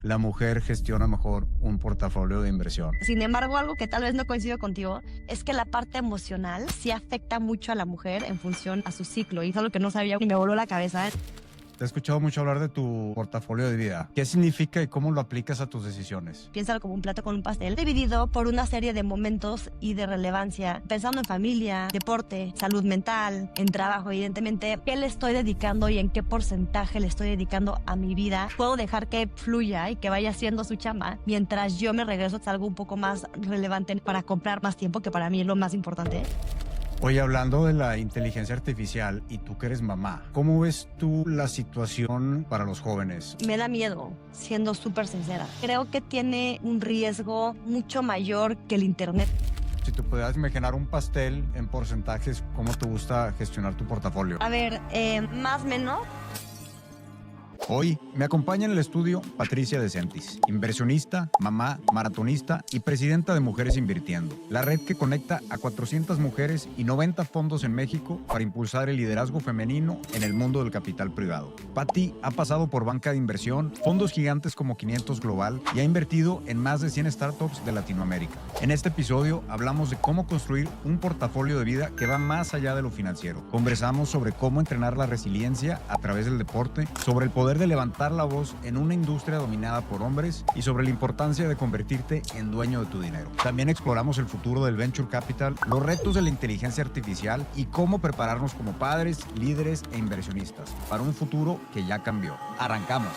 la mujer gestiona mejor un portafolio de inversión. Sin embargo, algo que tal vez no coincido contigo es que la parte emocional sí afecta mucho a la mujer en función a su ciclo. Y es algo que no sabía y me voló la cabeza. Te he escuchado mucho hablar de tu portafolio de vida. ¿Qué significa y cómo lo aplicas a tus decisiones? Piénsalo como un plato con un pastel, dividido por una serie de momentos y de relevancia, pensando en familia, deporte, salud mental, en trabajo, evidentemente, qué le estoy dedicando y en qué porcentaje le estoy dedicando a mi vida. Puedo dejar que fluya y que vaya haciendo su chamba, mientras yo me regreso a algo un poco más relevante para comprar más tiempo, que para mí es lo más importante. Oye, hablando de la inteligencia artificial y tú que eres mamá, ¿cómo ves tú la situación para los jóvenes? Me da miedo, siendo súper sincera. Creo que tiene un riesgo mucho mayor que el internet. Si te pudieras imaginar un pastel en porcentajes, ¿cómo te gusta gestionar tu portafolio? A ver, más o menos. Hoy me acompaña en el estudio Patricia Decentis, inversionista, mamá, maratonista y presidenta de Mujeres Invirtiendo, la red que conecta a 400 mujeres y 90 fondos en México para impulsar el liderazgo femenino en el mundo del capital privado. Pati ha pasado por banca de inversión, fondos gigantes como 500 Global y ha invertido en más de 100 startups de Latinoamérica. En este episodio hablamos de cómo construir un portafolio de vida que va más allá de lo financiero. Conversamos sobre cómo entrenar la resiliencia a través del deporte, sobre el poder de levantar la voz en una industria dominada por hombres y sobre la importancia de convertirte en dueño de tu dinero. También exploramos el futuro del venture capital, los retos de la inteligencia artificial y cómo prepararnos como padres, líderes e inversionistas para un futuro que ya cambió. Arrancamos.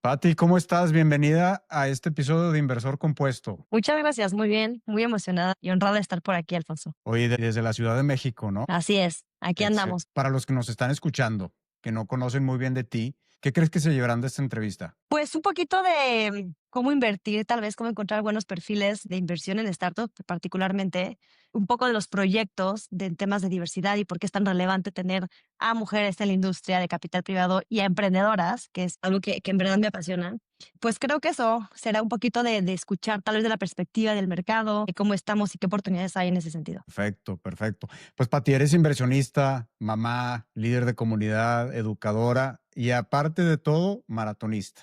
Pati, ¿cómo estás? Bienvenida a este episodio de Inversor Compuesto. Muchas gracias, muy bien, muy emocionada y honrada de estar por aquí, Alfonso. Hoy desde la Ciudad de México, ¿no? Así es, aquí andamos. Para los que nos están escuchando, que no conocen muy bien de ti, ¿qué crees que se llevarán de esta entrevista? Pues un poquito de cómo invertir, tal vez cómo encontrar buenos perfiles de inversión en startups, particularmente un poco de los proyectos de temas de diversidad y por qué es tan relevante tener a mujeres en la industria de capital privado y a emprendedoras, que es algo que en verdad me apasiona. Pues creo que eso será un poquito de escuchar tal vez de la perspectiva del mercado, de cómo estamos y qué oportunidades hay en ese sentido. Perfecto, perfecto. Pues Pati, eres inversionista, mamá, líder de comunidad, educadora y aparte de todo, maratonista.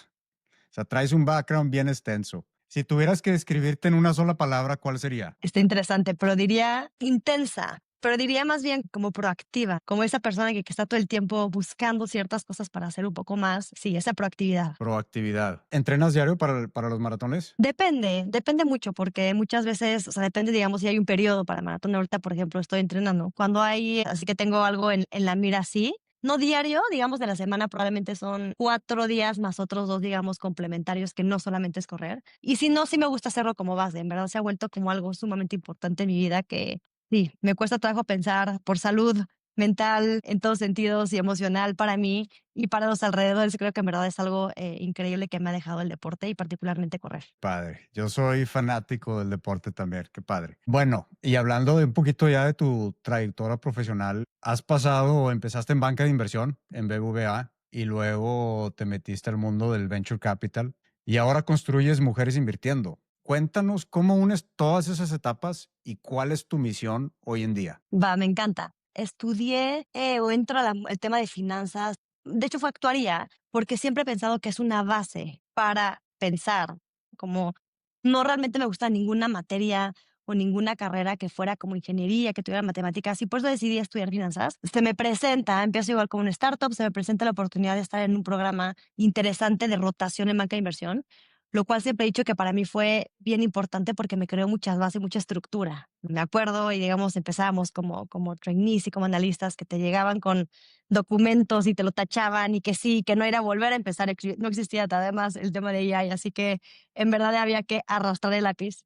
O sea, traes un background bien extenso. Si tuvieras que describirte en una sola palabra, ¿cuál sería? Está interesante, pero diría intensa, pero diría más bien como proactiva, como esa persona que está todo el tiempo buscando ciertas cosas para hacer un poco más. Sí, esa proactividad. Proactividad. ¿Entrenas diario para los maratones? Depende mucho, porque muchas veces, o sea, depende, digamos, si hay un periodo para maratón. Ahorita, por ejemplo, estoy entrenando. Cuando hay, así que tengo algo en la mira, sí. No diario, digamos, de la semana probablemente son 4 días más otros 2, digamos, complementarios, que no solamente es correr. Y si no, sí me gusta hacerlo como base. En verdad se ha vuelto como algo sumamente importante en mi vida que sí, me cuesta trabajo pensar por salud mental en todos sentidos y emocional para mí y para los alrededores. Creo que en verdad es algo increíble que me ha dejado el deporte y particularmente correr. Padre, yo soy fanático del deporte también, qué padre. Bueno, y hablando de un poquito ya de tu trayectoria profesional, has pasado o empezaste en banca de inversión, en BBVA, y luego te metiste al mundo del venture capital y ahora construyes Mujeres Invirtiendo. Cuéntanos cómo unes todas esas etapas y cuál es tu misión hoy en día. Va, me encanta. Estudié o entro al tema de finanzas. De hecho, fue actuaría, porque siempre he pensado que es una base para pensar. Como no realmente me gusta ninguna materia o ninguna carrera que fuera como ingeniería, que tuviera matemáticas, y por eso decidí estudiar finanzas. Se me presenta, empiezo igual como una startup, se me presenta la oportunidad de estar en un programa interesante de rotación en banca de inversión, lo cual siempre he dicho que para mí fue bien importante porque me creó muchas bases, mucha estructura. Me acuerdo y digamos empezábamos como trainees y como analistas que te llegaban con documentos y te lo tachaban y que sí, que no era volver a empezar. No existía además el tema de AI, así que en verdad había que arrastrar el lápiz.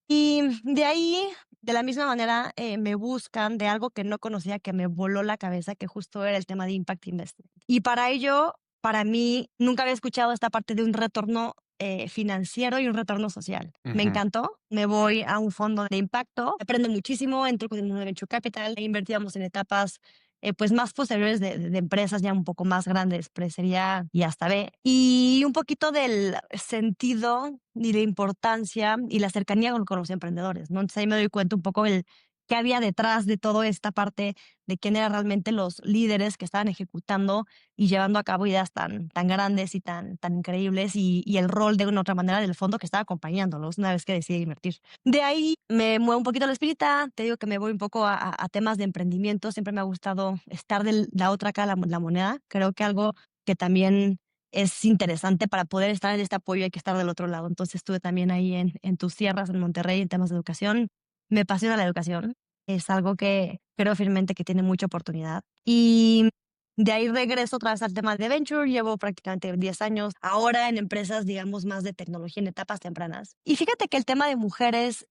Y de ahí, de la misma manera, me buscan de algo que no conocía, que me voló la cabeza, que justo era el tema de Impact Investing. Y para ello, para mí, nunca había escuchado esta parte de un retorno financiero y un retorno social. Me encantó. Me voy a un fondo de impacto, aprendo muchísimo, entro con el mundo de Venture Capital, e invertíamos en etapas pues más posteriores de empresas ya un poco más grandes, sería y hasta B. Y un poquito del sentido y la importancia y la cercanía con los emprendedores, ¿no? Entonces ahí me doy cuenta un poco qué había detrás de toda esta parte de quién eran realmente los líderes que estaban ejecutando y llevando a cabo ideas tan grandes y tan increíbles y el rol de una u otra manera del fondo que estaba acompañándolos una vez que decidí invertir. De ahí me muevo un poquito a la espírita, te digo que me voy un poco a temas de emprendimiento, siempre me ha gustado estar de la otra cara de la moneda, creo que algo que también es interesante para poder estar en este apoyo hay que estar del otro lado. Entonces estuve también ahí en tus tierras, en Monterrey, en temas de educación. Me apasiona la educación, es algo que creo firmemente que tiene mucha oportunidad. Y de ahí regreso otra vez al tema de venture, llevo prácticamente 10 años ahora en empresas, digamos, más de tecnología en etapas tempranas. Y fíjate que el tema de mujeres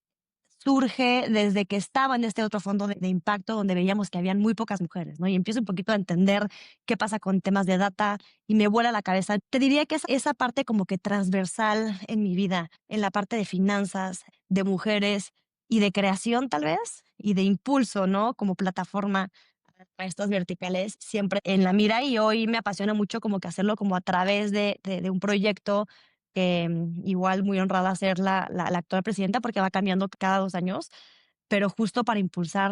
surge desde que estaba en este otro fondo de impacto donde veíamos que habían muy pocas mujeres, ¿no? Y empiezo un poquito a entender qué pasa con temas de data y me vuela la cabeza. Te diría que es esa parte como que transversal en mi vida, en la parte de finanzas, de mujeres y de creación tal vez, y de impulso, ¿no? Como plataforma a estas verticales, siempre en la mira y hoy me apasiona mucho como que hacerlo como a través de un proyecto que igual muy honrada a ser la actual presidenta porque va cambiando cada 2 años, pero justo para impulsar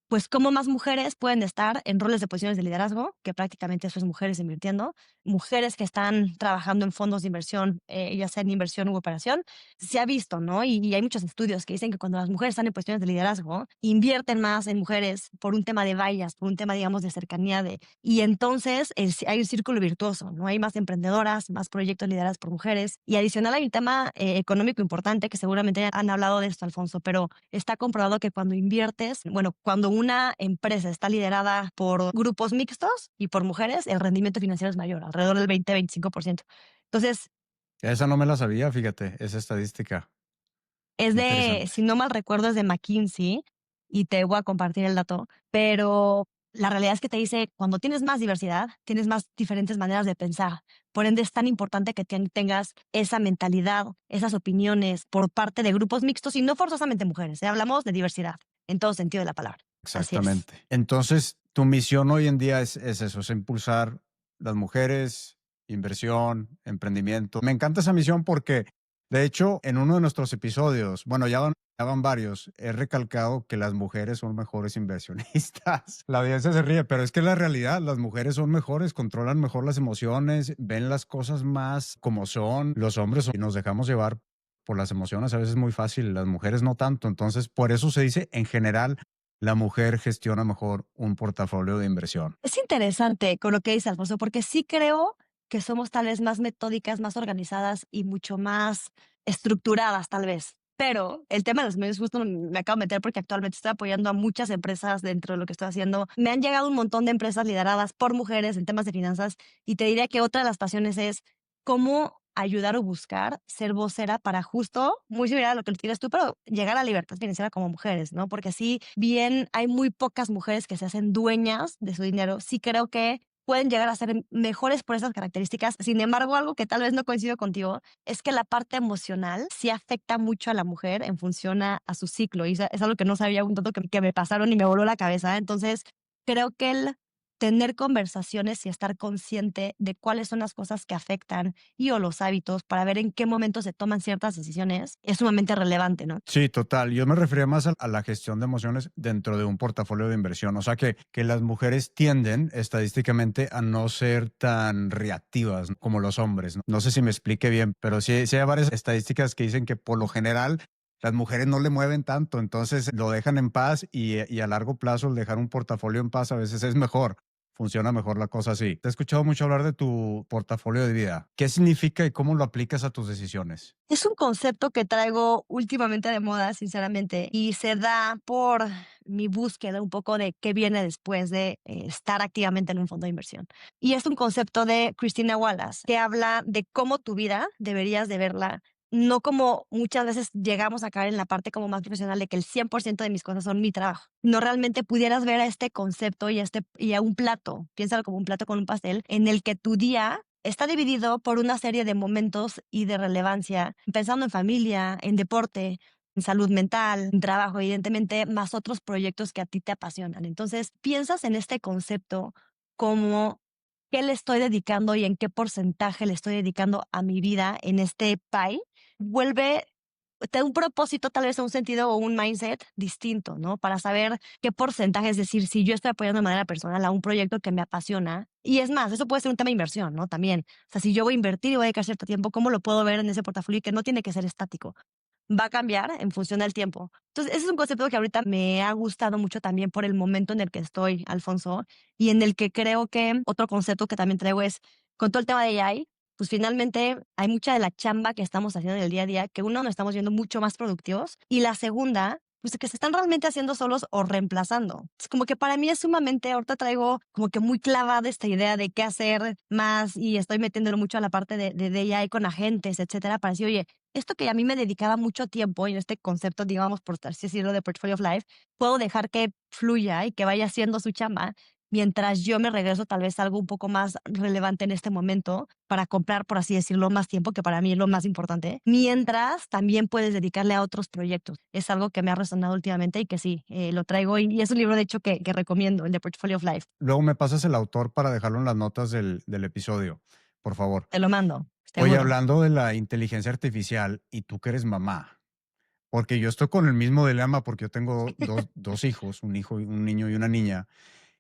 pues cómo más mujeres pueden estar en roles de posiciones de liderazgo, que prácticamente eso es mujeres invirtiendo, mujeres que están trabajando en fondos de inversión, ya sea en inversión u operación, se ha visto, ¿no? Y hay muchos estudios que dicen que cuando las mujeres están en posiciones de liderazgo, invierten más en mujeres por un tema de vallas, por un tema, digamos, de cercanía y entonces hay un círculo virtuoso, ¿no? Hay más emprendedoras, más proyectos liderados por mujeres y adicional hay un tema económico importante que seguramente han hablado de esto, Alfonso, pero está comprobado que cuando inviertes, bueno, cuando una empresa está liderada por grupos mixtos y por mujeres, el rendimiento financiero es mayor, alrededor del 20-25%. Entonces, Esa no me la sabía, fíjate, esa estadística. es Qué de, si interesante. no mal recuerdo, es de McKinsey y te voy a compartir el dato, pero la realidad es que te dice, cuando tienes más diversidad, tienes más diferentes maneras de pensar. Por ende, es tan importante que tengas esa mentalidad, esas opiniones por parte de grupos mixtos y no forzosamente mujeres. Hablamos de diversidad en todo sentido de la palabra. Así es. Exactamente. Entonces, tu misión hoy en día es eso, es impulsar las mujeres, inversión, emprendimiento. Me encanta esa misión porque, de hecho, en uno de nuestros episodios, bueno, ya van varios, he recalcado que las mujeres son mejores inversionistas. La audiencia se ríe, pero es que la realidad, las mujeres son mejores, controlan mejor las emociones, ven las cosas más como son. Los hombres nos dejamos llevar por las emociones, a veces es muy fácil, las mujeres no tanto. Entonces, por eso se dice en general la mujer gestiona mejor un portafolio de inversión. Es interesante con lo que dice Alfonso, porque sí creo que somos tal vez más metódicas, más organizadas y mucho más estructuradas, tal vez. Pero el tema de los medios justo me acabo de meter porque actualmente estoy apoyando a muchas empresas dentro de lo que estoy haciendo. Me han llegado un montón de empresas lideradas por mujeres en temas de finanzas y te diría que otra de las pasiones es cómo ayudar o buscar ser vocera para justo, muy similar a lo que tienes tú, pero llegar a la libertad financiera como mujeres, ¿no? Porque así bien hay muy pocas mujeres que se hacen dueñas de su dinero, sí creo que pueden llegar a ser mejores por esas características. Sin embargo, algo que tal vez no coincido contigo es que la parte emocional sí afecta mucho a la mujer en función a su ciclo. Y es algo que no sabía, un dato que me pasaron y me voló la cabeza. Entonces, creo que el tener conversaciones y estar consciente de cuáles son las cosas que afectan y o los hábitos para ver en qué momento se toman ciertas decisiones es sumamente relevante, ¿no? Sí, total. Yo me refería más a la gestión de emociones dentro de un portafolio de inversión. O sea que las mujeres tienden estadísticamente a no ser tan reactivas como los hombres. No sé si me explique bien, pero sí hay varias estadísticas que dicen que por lo general las mujeres no le mueven tanto, entonces lo dejan en paz y a largo plazo el dejar un portafolio en paz a veces es mejor. Funciona mejor la cosa así. Te he escuchado mucho hablar de tu portafolio de vida. ¿Qué significa y cómo lo aplicas a tus decisiones? Es un concepto que traigo últimamente de moda, sinceramente, y se da por mi búsqueda un poco de qué viene después de estar activamente en un fondo de inversión. Y es un concepto de Christina Wallace, que habla de cómo tu vida deberías de verla, no como muchas veces llegamos a caer en la parte como más profesional de que el 100% de mis cosas son mi trabajo. No realmente pudieras ver a este concepto y a un plato, piénsalo como un plato con un pastel, en el que tu día está dividido por una serie de momentos y de relevancia, pensando en familia, en deporte, en salud mental, en trabajo, evidentemente, más otros proyectos que a ti te apasionan. Entonces, piensas en este concepto como qué le estoy dedicando y en qué porcentaje le estoy dedicando a mi vida en este pie, vuelve te da un propósito, tal vez un sentido o un mindset distinto, ¿no? Para saber qué porcentaje, es decir, si yo estoy apoyando de manera personal a un proyecto que me apasiona. Y es más, eso puede ser un tema de inversión, ¿no? También. O sea, si yo voy a invertir y voy a dedicar cierto tiempo, ¿cómo lo puedo ver en ese portafolio? Y que no tiene que ser estático, va a cambiar en función del tiempo. Entonces, ese es un concepto que ahorita me ha gustado mucho también por el momento en el que estoy, Alfonso, y en el que creo que otro concepto que también traigo es, con todo el tema de AI, pues finalmente hay mucha de la chamba que estamos haciendo en el día a día, que uno, nos estamos viendo mucho más productivos, y la segunda, pues que se están realmente haciendo solos o reemplazando. Es como que para mí es sumamente, ahorita traigo como que muy clavada esta idea de qué hacer más y estoy metiéndolo mucho a la parte de AI con agentes, etcétera, para decir, oye, esto que a mí me dedicaba mucho tiempo y en este concepto, digamos, por así decirlo, de Portfolio of Life, puedo dejar que fluya y que vaya haciendo su chamba mientras yo me regreso tal vez a algo un poco más relevante en este momento para comprar, por así decirlo, más tiempo, que para mí es lo más importante, mientras también puedes dedicarle a otros proyectos. Es algo que me ha resonado últimamente y que sí, lo traigo y es un libro de hecho que recomiendo, el de Portfolio of Life. Luego me pasas el autor para dejarlo en las notas del episodio, por favor. Te lo mando, Oye, seguro. hablando de la inteligencia artificial y tú que eres mamá, porque yo estoy con el mismo dilema porque yo tengo dos hijos, un niño y una niña.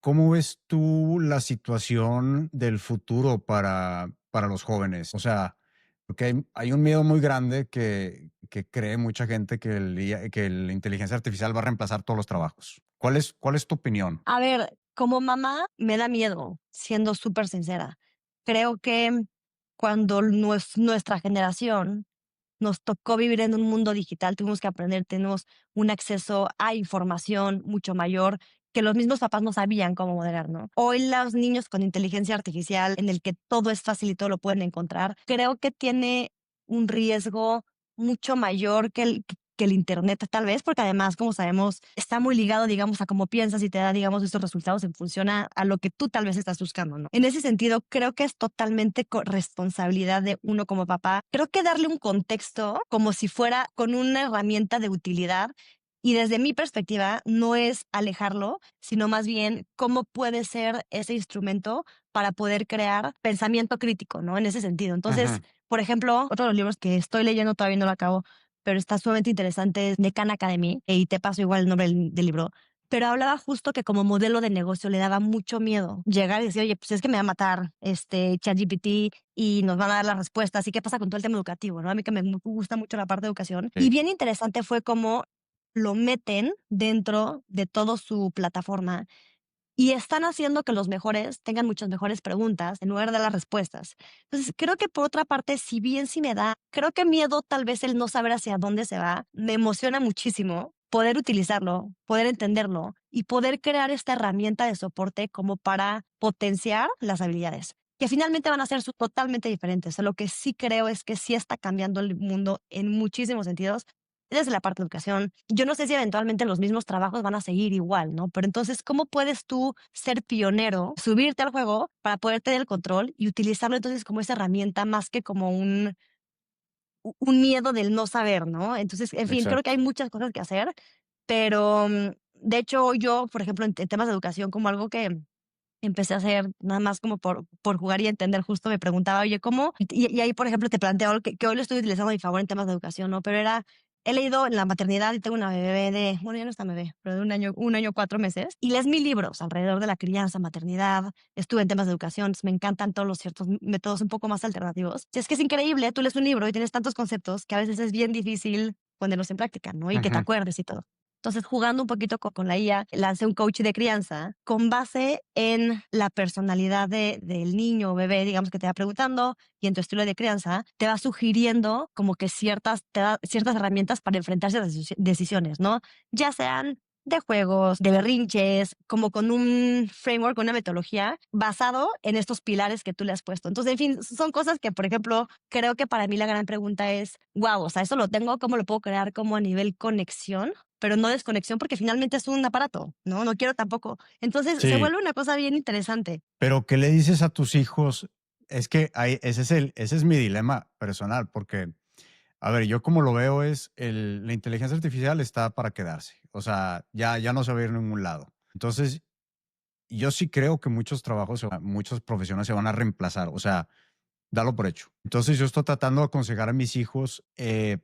¿Cómo ves tú la situación del futuro para los jóvenes? O sea, porque hay un miedo muy grande que cree mucha gente que, que la inteligencia artificial va a reemplazar todos los trabajos. ¿Cuál es tu opinión? A ver, como mamá me da miedo, siendo súper sincera. Creo que cuando nuestra generación nos tocó vivir en un mundo digital, tuvimos que aprender, tenemos un acceso a información mucho mayor que los mismos papás no sabían cómo moderar, ¿no? Hoy los niños con inteligencia artificial, en el que todo es fácil y todo lo pueden encontrar, creo que tiene un riesgo mucho mayor que el Internet, tal vez, porque además, como sabemos, está muy ligado, digamos, a cómo piensas y te da, digamos, estos resultados en función a lo que tú tal vez estás buscando, ¿no? En ese sentido, creo que es totalmente responsabilidad de uno como papá. Creo que darle un contexto como si fuera con una herramienta de utilidad. Y desde mi perspectiva, no es alejarlo, sino más bien cómo puede ser ese instrumento para poder crear pensamiento crítico, ¿no? En ese sentido. Entonces, Ujú. por ejemplo, otro de los libros que estoy leyendo, todavía no lo acabo, pero está sumamente interesante, es de Khan Academy, y te paso igual el nombre del libro, pero hablaba justo que como modelo de negocio le daba mucho miedo llegar y decir, oye, pues es que me va a matar ChatGPT y nos van a dar las respuestas. ¿Y qué pasa con todo el tema educativo? ¿No? A mí que me gusta mucho la parte de educación. Y Sí, bien interesante fue cómo lo meten dentro de toda su plataforma y están haciendo que los mejores tengan muchas mejores preguntas en lugar de las respuestas. Entonces, creo que por otra parte, si bien sí me da, creo que miedo tal vez el no saber hacia dónde se va, me emociona muchísimo poder utilizarlo, poder entenderlo y poder crear esta herramienta de soporte como para potenciar las habilidades que finalmente van a ser totalmente diferentes. O sea, lo que sí creo es que sí está cambiando el mundo en muchísimos sentidos desde la parte de educación. Yo no sé si eventualmente los mismos trabajos van a seguir igual, ¿no? Pero entonces, ¿cómo puedes tú ser pionero, subirte al juego para poder tener el control y utilizarlo entonces como esa herramienta más que como un miedo del no saber, ¿no? Entonces, en fin, creo que exacto. hay muchas cosas que hacer, pero de hecho yo, por ejemplo, en temas de educación, como algo que empecé a hacer nada más como por jugar y entender, justo me preguntaba, oye, ¿cómo? Y ahí, por ejemplo, te planteo algo que hoy lo estoy utilizando a mi favor en temas de educación, ¿no? Pero era, he leído en la maternidad y tengo una bebé de, bueno, ya no está bebé, pero de un año, 4 meses, y lees mil libros alrededor de la crianza, maternidad, estuve en temas de educación, entonces me encantan todos los ciertos métodos un poco más alternativos. Si es que es increíble, tú lees un libro y tienes tantos conceptos que a veces es bien difícil ponerlos en práctica, ¿no? Y que te Ujú. acuerdes y todo. Entonces, jugando un poquito con la IA, lancé un coach de crianza con base en la personalidad del niño o bebé, digamos, que te va preguntando y en tu estilo de crianza, te va sugiriendo como que te da ciertas herramientas para enfrentarse a las decisiones, ¿no? Ya sean de juegos, de berrinches, como con un framework, una metodología basado en estos pilares que tú le has puesto. Entonces, en fin, son cosas que, por ejemplo, creo que para mí la gran pregunta es, wow, o sea, eso lo tengo, ¿cómo lo puedo crear como a nivel conexión? Pero no desconexión porque finalmente es un aparato, ¿no? No quiero tampoco. Entonces se Sí, vuelve una cosa bien interesante. pero ¿qué le dices a tus hijos? Es que ese es mi dilema personal, porque, a ver, yo como lo veo es, la inteligencia artificial está para quedarse, o sea, ya no se va a ir a ningún lado. Entonces, yo sí creo que muchos trabajos, muchas profesiones se van a reemplazar, o sea, dalo por hecho. Entonces yo estoy tratando de aconsejar a mis hijos,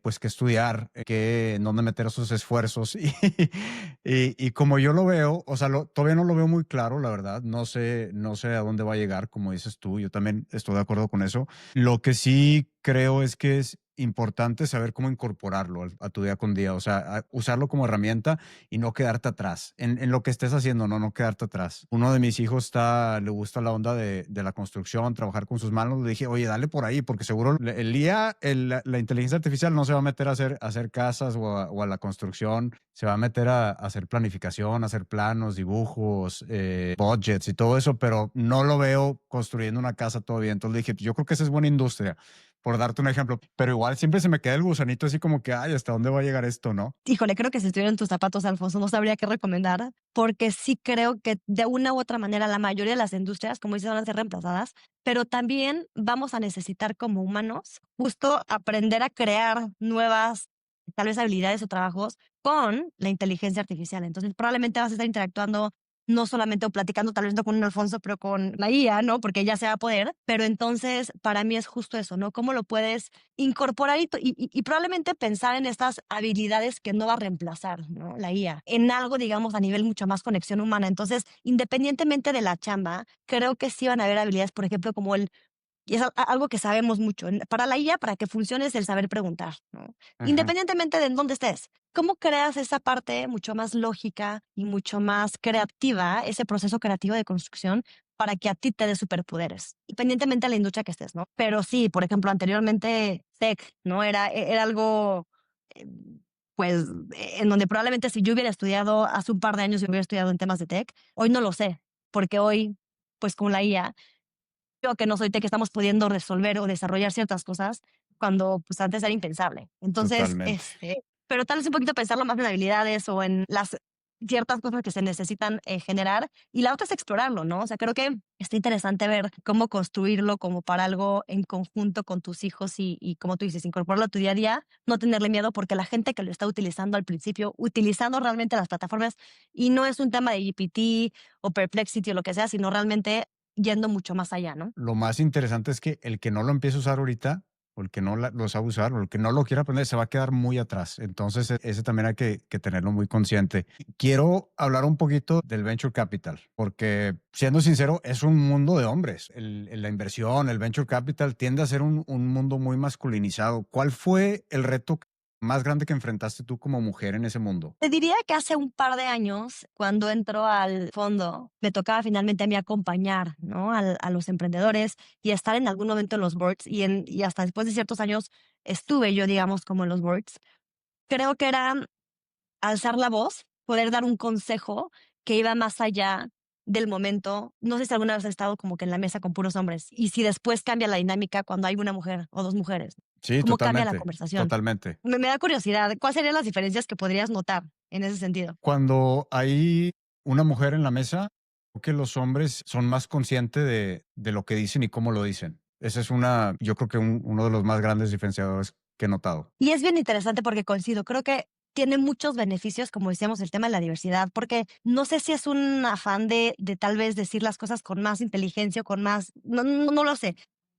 pues que estudiar, que en dónde meter esos esfuerzos y como yo lo veo, o sea, todavía no lo veo muy claro, la verdad, no sé a dónde va a llegar, como dices tú, yo también estoy de acuerdo con eso. Lo que sí creo es que es importante saber cómo incorporarlo a tu día con día, o sea, usarlo como herramienta y no quedarte atrás en lo que estés haciendo, no quedarte atrás. Uno de mis hijos le gusta la onda de la construcción, trabajar con sus manos. Le dije, oye, dale por ahí, porque seguro el IA, la inteligencia artificial no se va a meter a hacer casas o a la construcción, se va a meter a hacer planificación, a hacer planos, dibujos, budgets y todo eso, pero no lo veo construyendo una casa todavía. Entonces le dije, yo creo que esa es buena industria, por darte un ejemplo, pero igual siempre se me queda el gusanito así como que, ay, ¿hasta dónde va a llegar esto, no? Híjole, creo que si estuviera en tus zapatos, Alfonso, no sabría qué recomendar, porque sí creo que de una u otra manera la mayoría de las industrias, como dices, van a ser reemplazadas, pero también vamos a necesitar como humanos justo aprender a crear nuevas, tal vez habilidades o trabajos con la inteligencia artificial. Entonces, probablemente vas a estar interactuando no solamente o platicando tal vez no con un Alfonso, pero con la IA, ¿no? Porque ella se va a poder, pero entonces para mí es justo eso, ¿no? ¿Cómo lo puedes incorporar y probablemente pensar en estas habilidades que no va a reemplazar, ¿no? La IA, en algo, digamos, a nivel mucho más conexión humana? Entonces, independientemente de la chamba, creo que sí van a haber habilidades, por ejemplo, como y es algo que sabemos mucho, para la IA, para que funcione es el saber preguntar, ¿no? Ajá. Independientemente de en dónde estés. ¿Cómo creas esa parte mucho más lógica y mucho más creativa, ese proceso creativo de construcción para que a ti te dé superpoderes, independientemente de la industria que estés, ¿no? Pero sí, por ejemplo, anteriormente tech, ¿no? Era algo, eh, pues, en donde probablemente si yo hubiera estudiado hace un par de años, yo hubiera estudiado en temas de tech, hoy no lo sé, porque hoy, pues con la IA, yo que no soy tech, estamos pudiendo resolver o desarrollar ciertas cosas cuando pues antes era impensable. Entonces, Totalmente. pero tal vez un poquito pensarlo más en habilidades o en las ciertas cosas que se necesitan generar y la otra es explorarlo, ¿no? O sea, creo que está interesante ver cómo construirlo como para algo en conjunto con tus hijos y como tú dices, incorporarlo a tu día a día, no tenerle miedo porque la gente que lo está utilizando al principio, utilizando realmente las plataformas y no es un tema de GPT o Perplexity o lo que sea, sino realmente yendo mucho más allá, ¿no? Lo más interesante es que el que no lo empiece a usar ahorita, o el que no lo sabe usar, o el que no lo quiera aprender, se va a quedar muy atrás. Entonces, ese también hay que tenerlo muy consciente. Quiero hablar un poquito del venture capital, porque siendo sincero, es un mundo de hombres. La inversión, el venture capital tiende a ser un mundo muy masculinizado. ¿Cuál fue el reto más grande que enfrentaste tú como mujer en ese mundo? Te diría que hace un par de años, cuando entró al fondo, me tocaba finalmente a mí acompañar, ¿no? A los emprendedores y estar en algún momento en los boards y hasta después de ciertos años estuve yo, digamos, como en los boards. Creo que era alzar la voz, poder dar un consejo que iba más allá del momento. No sé si alguna vez has estado como que en la mesa con puros hombres y si después cambia la dinámica cuando hay una mujer o dos mujeres, Sí, ¿cómo cambia la totalmente, conversación? totalmente. Me da curiosidad, ¿cuáles serían las diferencias que podrías notar en ese sentido? Cuando hay una mujer en la mesa, creo que los hombres son más conscientes de lo que dicen y cómo lo dicen. Ese es yo creo que uno de los más grandes diferenciadores que he notado. Y es bien interesante porque coincido, creo que tiene muchos beneficios, como decíamos, el tema de la diversidad, porque no sé si es un afán de tal vez decir las cosas con más inteligencia o con más, no lo sé.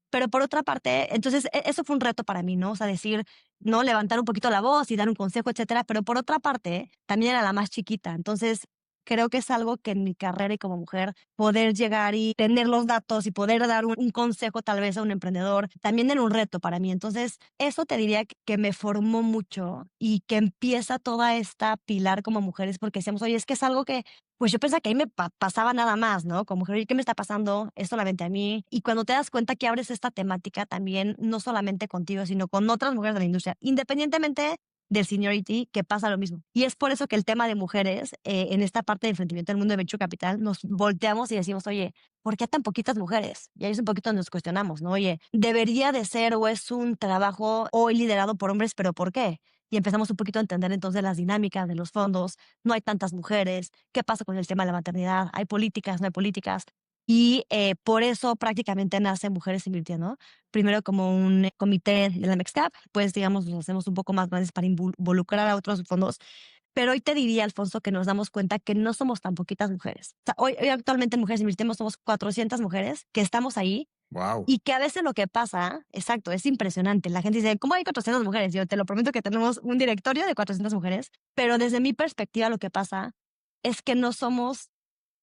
Pero por otra parte, entonces eso fue un reto para mí, ¿no? O sea, decir, no levantar un poquito la voz y dar un consejo, etcétera. Pero por otra parte, también era la más chiquita. Entonces, creo que es algo que en mi carrera y como mujer, poder llegar y tener los datos y poder dar un consejo tal vez a un emprendedor, también era un reto para mí. Entonces, eso te diría que me formó mucho y que empieza toda esta pilar como mujeres, porque decíamos, oye, es que es algo que pues yo pensaba que ahí me pasaba nada más, ¿no? Como mujer, oye, ¿qué me está pasando? Es solamente a mí. Y cuando te das cuenta que abres esta temática también, no solamente contigo, sino con otras mujeres de la industria, independientemente del seniority, que pasa lo mismo. Y es por eso que el tema de mujeres, en esta parte de enfrentamiento del mundo de venture capital, nos volteamos y decimos, oye, ¿por qué tan poquitas mujeres? Y ahí es un poquito donde nos cuestionamos, ¿no? Oye, ¿debería de ser o es un trabajo hoy liderado por hombres, pero por qué? Y empezamos un poquito a entender entonces las dinámicas de los fondos, no hay tantas mujeres, qué pasa con el tema de la maternidad, hay políticas, no hay políticas. Y por eso prácticamente nace Mujeres Invirtiendo, primero como un comité de la MEXCAP, pues digamos nos hacemos un poco más grandes para involucrar a otros fondos, pero hoy te diría, Alfonso, que nos damos cuenta que no somos tan poquitas mujeres. O sea, hoy actualmente en Mujeres Invirtiendo somos 400 mujeres que estamos ahí Wow. Y que a veces lo que pasa, exacto, es impresionante. La gente dice, ¿cómo hay 400 mujeres? Yo te lo prometo que tenemos un directorio de 400 mujeres, pero desde mi perspectiva lo que pasa es que no somos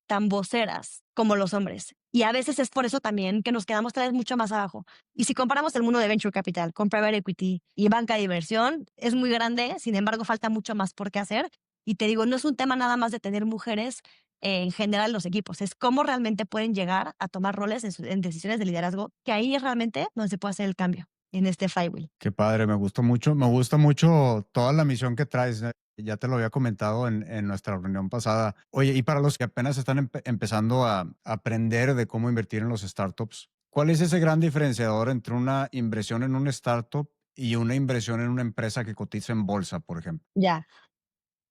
tan voceras como los hombres. Y a veces es por eso también que nos quedamos tal vez mucho más abajo. Y si comparamos el mundo de venture capital con private equity y banca de inversión, es muy grande, sin embargo falta mucho más por qué hacer. Y te digo, no es un tema nada más de tener mujeres en general en los equipos, es cómo realmente pueden llegar a tomar roles en decisiones de liderazgo, que ahí es realmente donde se puede hacer el cambio en este flywheel. Qué padre, me gusta mucho toda la misión que traes. Ya te lo había comentado en nuestra reunión pasada. Oye, y para los que apenas están empezando a aprender de cómo invertir en los startups, ¿cuál es ese gran diferenciador entre una inversión en un startup y una inversión en una empresa que cotiza en bolsa, por ejemplo? Ya,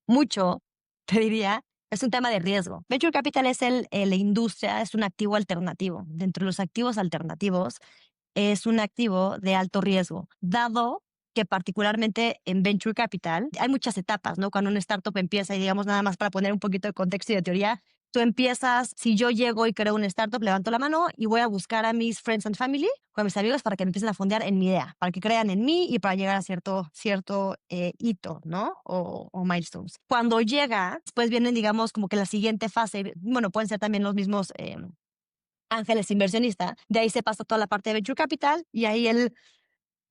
mucho, te diría, es un tema de riesgo. Venture capital es la industria, es un activo alternativo. Dentro de los activos alternativos, es un activo de alto riesgo, dado que particularmente en venture capital hay muchas etapas, ¿no? Cuando una startup empieza, y digamos nada más para poner un poquito de contexto y de teoría, tú empiezas, si yo llego y creo una startup, levanto la mano y voy a buscar a mis friends and family, con mis amigos, para que me empiecen a fondear en mi idea, para que crean en mí y para llegar a cierto hito, ¿no? O milestones. Cuando llega, después vienen, digamos, como que la siguiente fase, bueno, pueden ser también los mismos ángeles inversionistas. De ahí se pasa toda la parte de venture capital y ahí el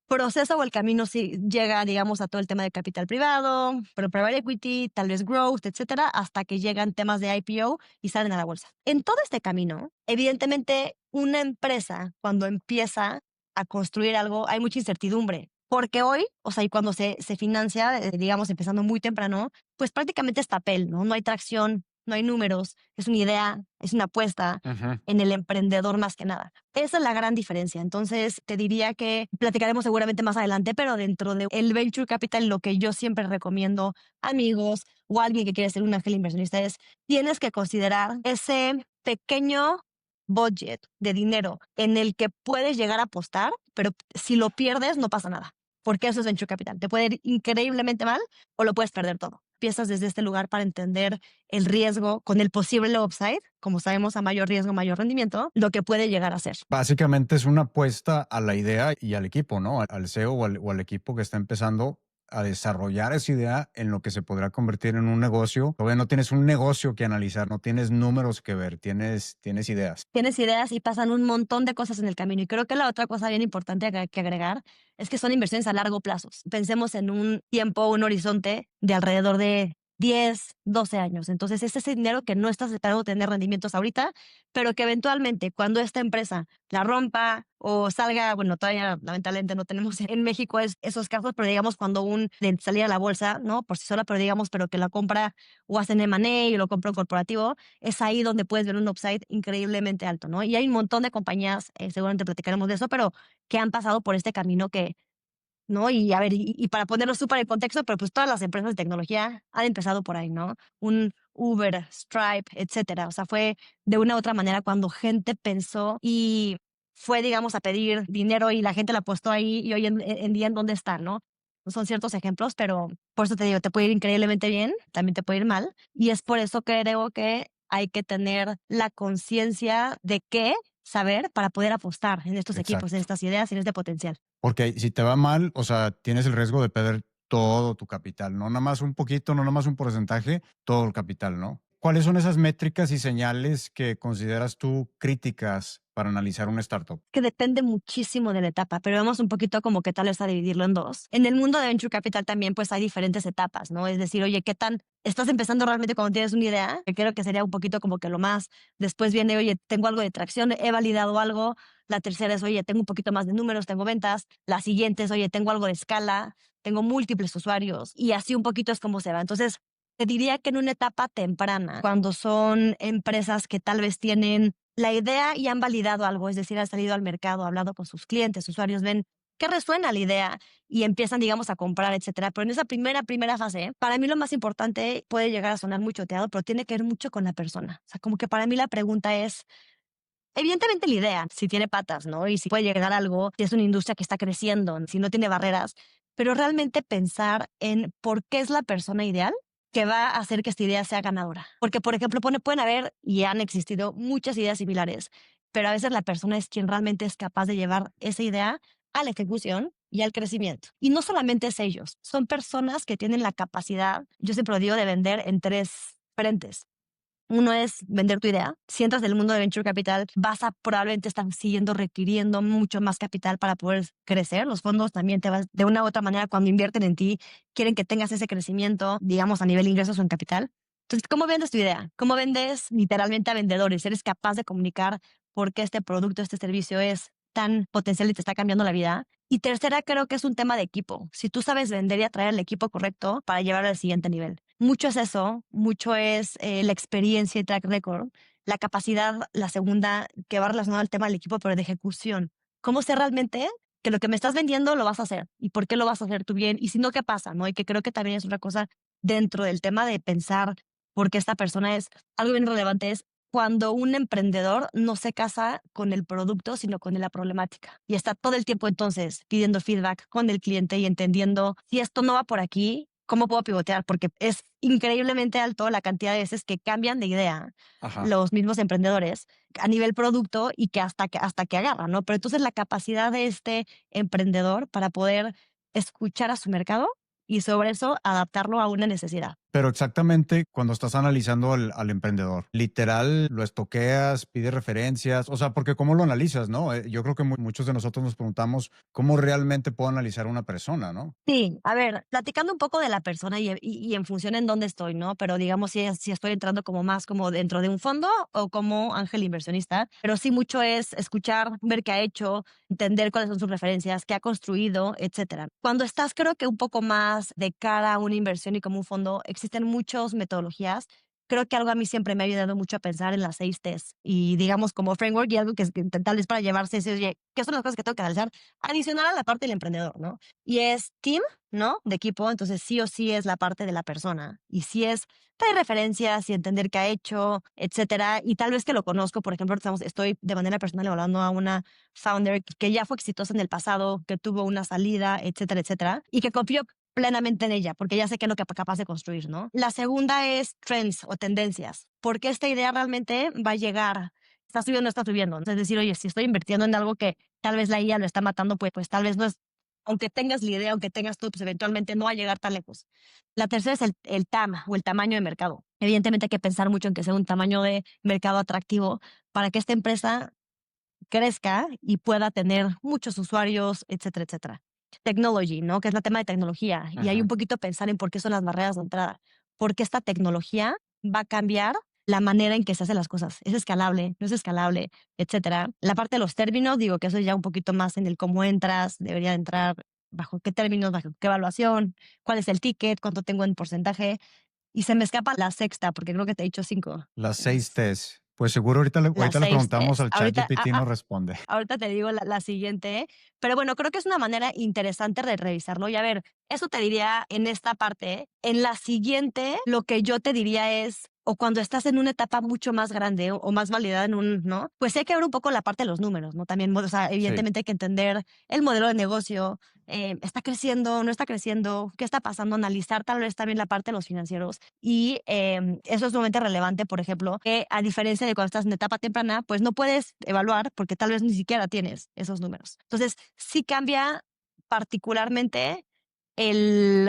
proceso o el camino sí llega, digamos, a todo el tema de capital privado, pero private equity, tal vez growth, etcétera, hasta que llegan temas de IPO y salen a la bolsa. En todo este camino, evidentemente, una empresa cuando empieza a construir algo, hay mucha incertidumbre. Porque hoy, o sea, y cuando se financia, digamos, empezando muy temprano, pues prácticamente es papel, ¿no? No hay tracción, no hay números, es una idea, es una apuesta Ujú. en el emprendedor más que nada. Esa es la gran diferencia. Entonces, te diría que platicaremos seguramente más adelante, pero dentro de el venture capital, lo que yo siempre recomiendo a amigos o a alguien que quiere ser un ángel inversionista es, tienes que considerar ese pequeño budget de dinero en el que puedes llegar a apostar, pero si lo pierdes no pasa nada, porque eso es venture capital. Te puede ir increíblemente mal o lo puedes perder todo. Empiezas desde este lugar para entender el riesgo con el posible upside, como sabemos, a mayor riesgo, mayor rendimiento, lo que puede llegar a ser. Básicamente es una apuesta a la idea y al equipo, ¿no? Al CEO o al equipo que está empezando a desarrollar esa idea en lo que se podrá convertir en un negocio. Todavía no tienes un negocio que analizar, no tienes números que ver, tienes ideas. Tienes ideas y pasan un montón de cosas en el camino. Y creo que la otra cosa bien importante que agregar es que son inversiones a largo plazo. Pensemos en un tiempo, un horizonte de alrededor de 10, 12 años. Entonces, es ese dinero que no estás esperando tener rendimientos ahorita, pero que eventualmente cuando esta empresa la rompa o salga, bueno, todavía lamentablemente no tenemos en México esos casos, pero digamos cuando de salir a la bolsa, ¿no? Por sí sola, pero digamos, pero que la compra o hacen M&A o lo compra un corporativo, es ahí donde puedes ver un upside increíblemente alto, ¿no? Y hay un montón de compañías, seguramente platicaremos de eso, pero que han pasado por este camino que, ¿no? Y a ver, y para ponerlo súper en contexto, pero pues todas las empresas de tecnología han empezado por ahí, ¿no? Un Uber, Stripe, etcétera. O sea, fue de una u otra manera cuando gente pensó y fue, digamos, a pedir dinero y la gente la apostó ahí y hoy en día en dónde está, ¿no? Son ciertos ejemplos, pero por eso te digo, te puede ir increíblemente bien, también te puede ir mal. Y es por eso que creo que hay que tener la conciencia de qué saber para poder apostar en estos equipos, en Exacto. estas ideas y en este potencial. Porque si te va mal, o sea, tienes el riesgo de perder todo tu capital, no nada más un poquito, no nada más un porcentaje, todo el capital, ¿no? ¿Cuáles son esas métricas y señales que consideras tú críticas para analizar una startup? Que depende muchísimo de la etapa, pero vamos un poquito como que tal vez a dividirlo en dos. En el mundo de Venture Capital también pues hay diferentes etapas, ¿no? Es decir, oye, ¿qué tan estás empezando realmente cuando tienes una idea? Que creo que sería un poquito como que lo más. Después viene, oye, tengo algo de tracción, he validado algo. La tercera es, oye, tengo un poquito más de números, tengo ventas. La siguiente es, oye, tengo algo de escala, tengo múltiples usuarios y así un poquito es como se va. Entonces, te diría que en una etapa temprana, cuando son empresas que tal vez tienen la idea y han validado algo, es decir, han salido al mercado, hablado con sus clientes, usuarios, ven que resuena la idea y empiezan, digamos, a comprar, etcétera. Pero en esa primera fase, para mí lo más importante puede llegar a sonar muy choteado, pero tiene que ver mucho con la persona. O sea, como que para mí la pregunta es, evidentemente la idea, si tiene patas, ¿no? Y si puede llegar a algo, si es una industria que está creciendo, si no tiene barreras, pero realmente pensar en por qué es la persona ideal que va a hacer que esta idea sea ganadora. Porque, por ejemplo, pueden haber y han existido muchas ideas similares pero a veces la persona es quien realmente es capaz de llevar esa idea a la ejecución y al crecimiento. Y no solamente es ellos, son personas que tienen la capacidad, yo siempre lo digo, de vender en tres frentes. Uno es vender tu idea. Si entras del mundo de Venture Capital, vas a probablemente estar siguiendo requiriendo mucho más capital para poder crecer. Los fondos también te vas, de una u otra manera, cuando invierten en ti, quieren que tengas ese crecimiento, digamos, a nivel de ingresos o en capital. Entonces, ¿cómo vendes tu idea? ¿Cómo vendes literalmente a vendedores? ¿Eres capaz de comunicar por qué este producto, este servicio es tan potencial y te está cambiando la vida? Y tercera, creo que es un tema de equipo. Si tú sabes vender y atraer al equipo correcto para llevarlo al siguiente nivel. Mucho es eso, mucho es la experiencia y track record, la capacidad, la segunda, que va relacionada al tema del equipo, pero de ejecución. ¿Cómo sé realmente que lo que me estás vendiendo lo vas a hacer? ¿Y por qué lo vas a hacer tú bien? Y si no, ¿qué pasa? ¿No? Y que creo que también es una cosa dentro del tema de pensar por qué esta persona es algo bien relevante, es cuando un emprendedor no se casa con el producto, sino con la problemática. Y está todo el tiempo entonces pidiendo feedback con el cliente y entendiendo si esto no va por aquí, ¿cómo puedo pivotear? Porque es increíblemente alto la cantidad de veces que cambian de idea Ajá. los mismos emprendedores a nivel producto y que hasta que agarran, ¿no? Pero entonces la capacidad de este emprendedor para poder escuchar a su mercado y sobre eso adaptarlo a una necesidad. Pero exactamente cuando estás analizando al emprendedor, literal lo estoqueas, pides referencias, o sea, porque cómo lo analizas, ¿no? Yo creo que muchos de nosotros nos preguntamos cómo realmente puedo analizar a una persona, ¿no? Sí, a ver, platicando un poco de la persona y en función en dónde estoy, ¿no? Pero digamos si estoy entrando como más como dentro de un fondo o como ángel inversionista, pero sí mucho es escuchar, ver qué ha hecho, entender cuáles son sus referencias, qué ha construido, etcétera. Cuando estás creo que un poco más de cara a una inversión y como un fondo, existen muchas metodologías. Creo que algo a mí siempre me ha ayudado mucho a pensar en las 6 T's y digamos como framework y algo que tal vez para llevarse ese, oye, ¿qué son las cosas que tengo que analizar? Adicional a la parte del emprendedor, ¿no? Y es team, ¿no? De equipo, entonces sí o sí es la parte de la persona. Y sí es traer referencias y entender qué ha hecho, etcétera. Y tal vez que lo conozco, por ejemplo, estoy de manera personal evaluando a una founder que ya fue exitosa en el pasado, que tuvo una salida, etcétera, etcétera. Y que confío plenamente en ella, porque ya sé qué es lo que es capaz de construir, ¿no? La segunda es trends o tendencias, porque esta idea realmente va a llegar. Está subiendo o no está subiendo. Es decir, oye, si estoy invirtiendo en algo que tal vez la IA lo está matando, pues tal vez no es, aunque tengas la idea, aunque tengas tú, pues eventualmente no va a llegar tan lejos. La tercera es el TAM o el tamaño de mercado. Evidentemente hay que pensar mucho en que sea un tamaño de mercado atractivo para que esta empresa crezca y pueda tener muchos usuarios, etcétera, etcétera. Technology, ¿no? Que es el tema de tecnología. Y hay un Ajá. poquito pensar en por qué son las barreras de entrada. Porque esta tecnología va a cambiar la manera en que se hacen las cosas. Es escalable, no es escalable, etcétera. La parte de los términos, digo que eso ya un poquito más en el cómo entras, debería entrar bajo qué términos, bajo qué evaluación, cuál es el ticket, cuánto tengo en porcentaje. Y se me escapa la sexta, porque creo que te he dicho 5. Las 6 T's. Pues seguro Las ahorita le seis preguntamos T's. al chat GPT y nos responde. Ahorita te digo la siguiente, pero bueno, creo que es una manera interesante de revisarlo. Y a ver, eso te diría en esta parte. En la siguiente, lo que yo te diría es, o cuando estás en una etapa mucho más grande o más validada en un, ¿no? Pues hay que ver un poco la parte de los números, ¿no? También, o sea, Sí. evidentemente hay que entender el modelo de negocio, está creciendo, no está creciendo, qué está pasando, analizar tal vez también la parte de los financieros. Y eso es sumamente relevante, por ejemplo, que a diferencia de cuando estás en etapa temprana, pues no puedes evaluar porque tal vez ni siquiera tienes esos números. Entonces, sí cambia particularmente el,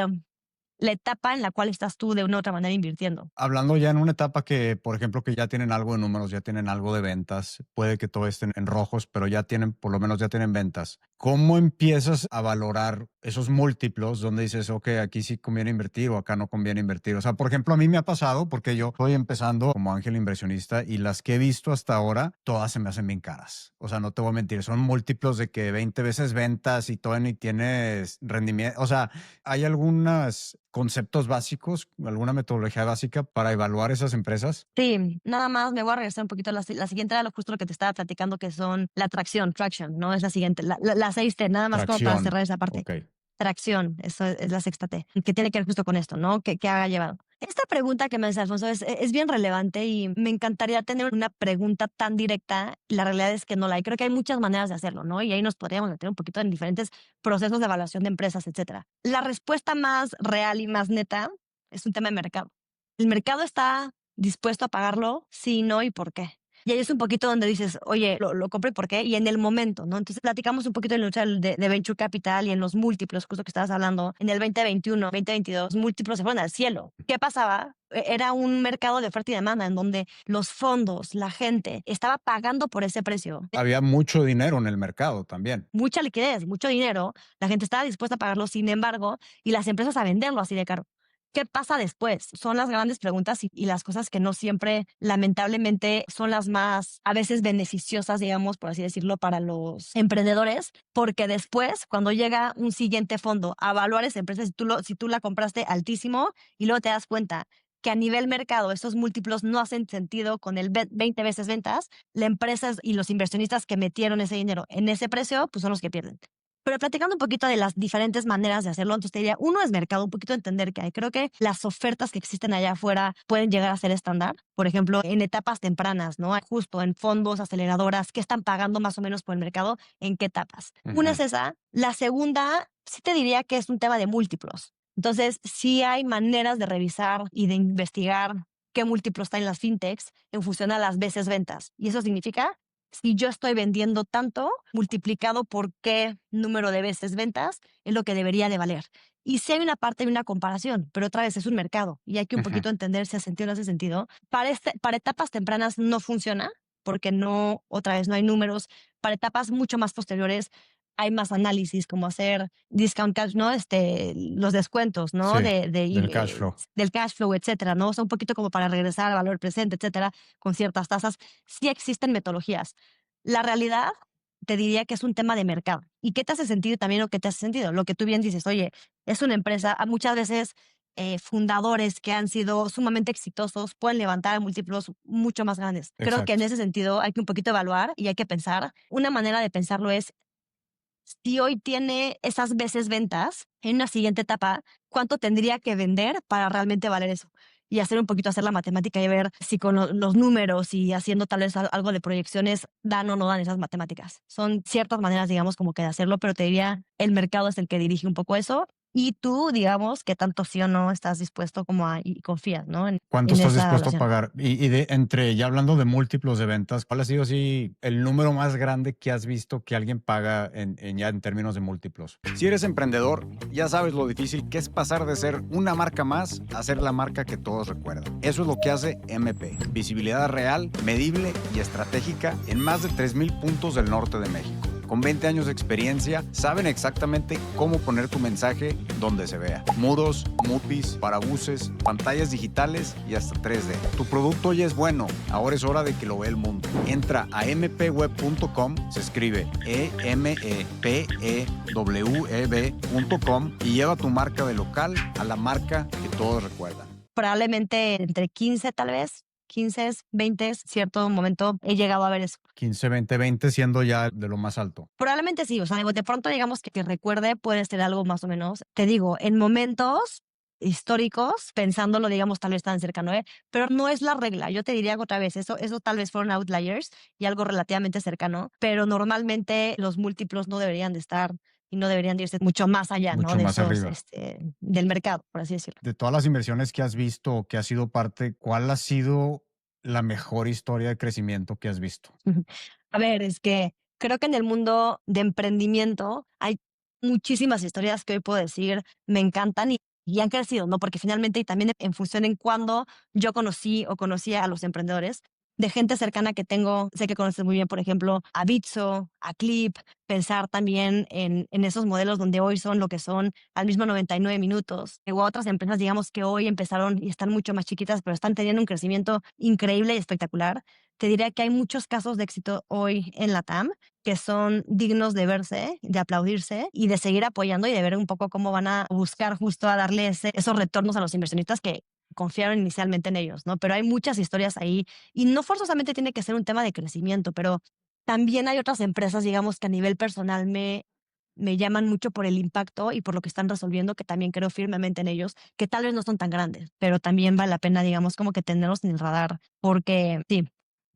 la etapa en la cual estás tú de una u otra manera invirtiendo. Hablando ya en una etapa que, por ejemplo, que ya tienen algo de números, ya tienen algo de ventas, puede que todo estén en rojos, pero ya tienen, por lo menos ya tienen ventas. ¿Cómo empiezas a valorar esos múltiplos donde dices, ok, aquí sí conviene invertir o acá no conviene invertir? O sea, por ejemplo, a mí me ha pasado porque yo estoy empezando como ángel inversionista y las que he visto hasta ahora, todas se me hacen bien caras. O sea, no te voy a mentir, son múltiplos de que 20 veces ventas y todo ni tienes rendimiento. O sea, hay algunos conceptos básicos, alguna metodología básica para evaluar esas empresas. Sí, nada más me voy a regresar un poquito. La siguiente era justo lo que te estaba platicando, que son la traction, ¿no? Es la siguiente. La 6T, nada más como para Tracción. cerrar esa parte. Ok. Tracción, eso es la sexta T, que tiene que ver justo con esto, ¿no? Que haga llevado. Esta pregunta que me hace Alfonso es bien relevante y me encantaría tener una pregunta tan directa. La realidad es que no la hay. Creo que hay muchas maneras de hacerlo, ¿no? Y ahí nos podríamos meter un poquito en diferentes procesos de evaluación de empresas, etcétera. La respuesta más real y más neta es un tema de mercado. ¿El mercado está dispuesto a pagarlo? Sí, no, ¿y por qué? Y ahí es un poquito donde dices, oye, lo compré, ¿por qué? Y en el momento, ¿no? Entonces platicamos un poquito en la lucha de Venture Capital y en los múltiplos, justo que estabas hablando, en el 2021, 2022, múltiplos se fueron al cielo. ¿Qué pasaba? Era un mercado de oferta y demanda en donde los fondos, la gente, estaba pagando por ese precio. Había mucho dinero en el mercado también. Mucha liquidez, mucho dinero, la gente estaba dispuesta a pagarlo, sin embargo, y las empresas a venderlo así de caro. ¿Qué pasa después? Son las grandes preguntas y las cosas que no siempre, lamentablemente, son las más a veces beneficiosas, digamos, por así decirlo, para los emprendedores, porque después, cuando llega un siguiente fondo a evaluar esa empresa, si tú la compraste altísimo y luego te das cuenta que a nivel mercado esos múltiplos no hacen sentido con el 20 veces ventas, la empresa y los inversionistas que metieron ese dinero en ese precio, pues son los que pierden. Pero platicando un poquito de las diferentes maneras de hacerlo, entonces te diría, uno es mercado, un poquito entender que hay. Creo que las ofertas que existen allá afuera pueden llegar a ser estándar. Por ejemplo, en etapas tempranas, ¿no? Justo en fondos, aceleradoras, ¿qué están pagando más o menos por el mercado? ¿En qué etapas? Una es esa. La segunda, sí te diría que es un tema de múltiplos. Entonces, sí hay maneras de revisar y de investigar qué múltiplo está en las fintechs en función a las veces ventas. Y eso significa, si yo estoy vendiendo tanto, multiplicado por qué número de veces ventas, es lo que debería de valer. Y sí hay una parte de una comparación, pero otra vez es un mercado y hay que un poquito entender si hace sentido o no hace sentido. Para etapas tempranas no funciona porque no, otra vez no hay números. Para etapas mucho más posteriores hay más análisis, como hacer discount cash, ¿no? Los descuentos, ¿no? Sí, del cash flow. Del cash flow, etcétera, ¿no? O sea, un poquito como para regresar al valor presente, etcétera, con ciertas tasas. Sí existen metodologías. La realidad, te diría que es un tema de mercado. ¿Y qué te hace sentido también o qué te hace sentido? Lo que tú bien dices, oye, es una empresa, muchas veces fundadores que han sido sumamente exitosos pueden levantar múltiplos mucho más grandes. Creo que en Exacto. ese sentido hay que un poquito evaluar y hay que pensar. Una manera de pensarlo es, si hoy tiene esas veces ventas, en una siguiente etapa, ¿cuánto tendría que vender para realmente valer eso? Y hacer un poquito, hacer la matemática y ver si con los números y haciendo tal vez algo de proyecciones dan o no dan esas matemáticas. Son ciertas maneras, digamos, como que de hacerlo, pero te diría, el mercado es el que dirige un poco eso. Y tú, digamos, que tanto sí o no estás dispuesto como y confías, ¿no? ¿Cuánto En estás esa dispuesto a evaluación. pagar? Y de entre, ya hablando de múltiplos de ventas, ¿cuál ha sido así el número más grande que has visto que alguien paga ya en términos de múltiplos? Si eres emprendedor, ya sabes lo difícil que es pasar de ser una marca más a ser la marca que todos recuerdan. Eso es lo que hace MP. Visibilidad real, medible y estratégica en más de 3,000 puntos del norte de México. Con 20 años de experiencia, saben exactamente cómo poner tu mensaje donde se vea. Muros, mupis, parabuses, pantallas digitales y hasta 3D. Tu producto ya es bueno, ahora es hora de que lo vea el mundo. Entra a mpweb.com, se escribe EMEPEWEB.com y lleva tu marca de local a la marca que todos recuerdan. Probablemente entre 15 tal vez, 15, 20, cierto momento he llegado a ver eso. 15, 20, 20 siendo ya de lo más alto. Probablemente sí, o sea, de pronto digamos que recuerde puede ser algo más o menos, te digo, en momentos históricos, pensándolo, digamos, tal vez tan cercano, pero no es la regla. Yo te diría otra vez, eso tal vez fueron outliers y algo relativamente cercano, pero normalmente los múltiplos no deberían de estar y no deberían de irse mucho más allá, ¿no? Mucho De más esos, arriba. del mercado, por así decirlo. De todas las inversiones que has visto o que has sido parte, ¿cuál ha sido la mejor historia de crecimiento que has visto? A ver, es que creo que en el mundo de emprendimiento hay muchísimas historias que hoy puedo decir me encantan y han crecido, ¿no? Porque finalmente y también en función en cuando yo conocí o conocía a los emprendedores, de gente cercana que tengo, sé que conoces muy bien, por ejemplo, a Bitso, a Clip, pensar también en esos modelos donde hoy son lo que son al mismo 99 minutos, o a otras empresas, digamos, que hoy empezaron y están mucho más chiquitas, pero están teniendo un crecimiento increíble y espectacular. Te diría que hay muchos casos de éxito hoy en la TAM que son dignos de verse, de aplaudirse y de seguir apoyando y de ver un poco cómo van a buscar justo a darle esos retornos a los inversionistas que confiaron inicialmente en ellos, ¿no? Pero hay muchas historias ahí y no forzosamente tiene que ser un tema de crecimiento, pero también hay otras empresas, digamos, que a nivel personal me llaman mucho por el impacto y por lo que están resolviendo, que también creo firmemente en ellos, que tal vez no son tan grandes, pero también vale la pena, digamos, como que tenerlos en el radar, porque sí,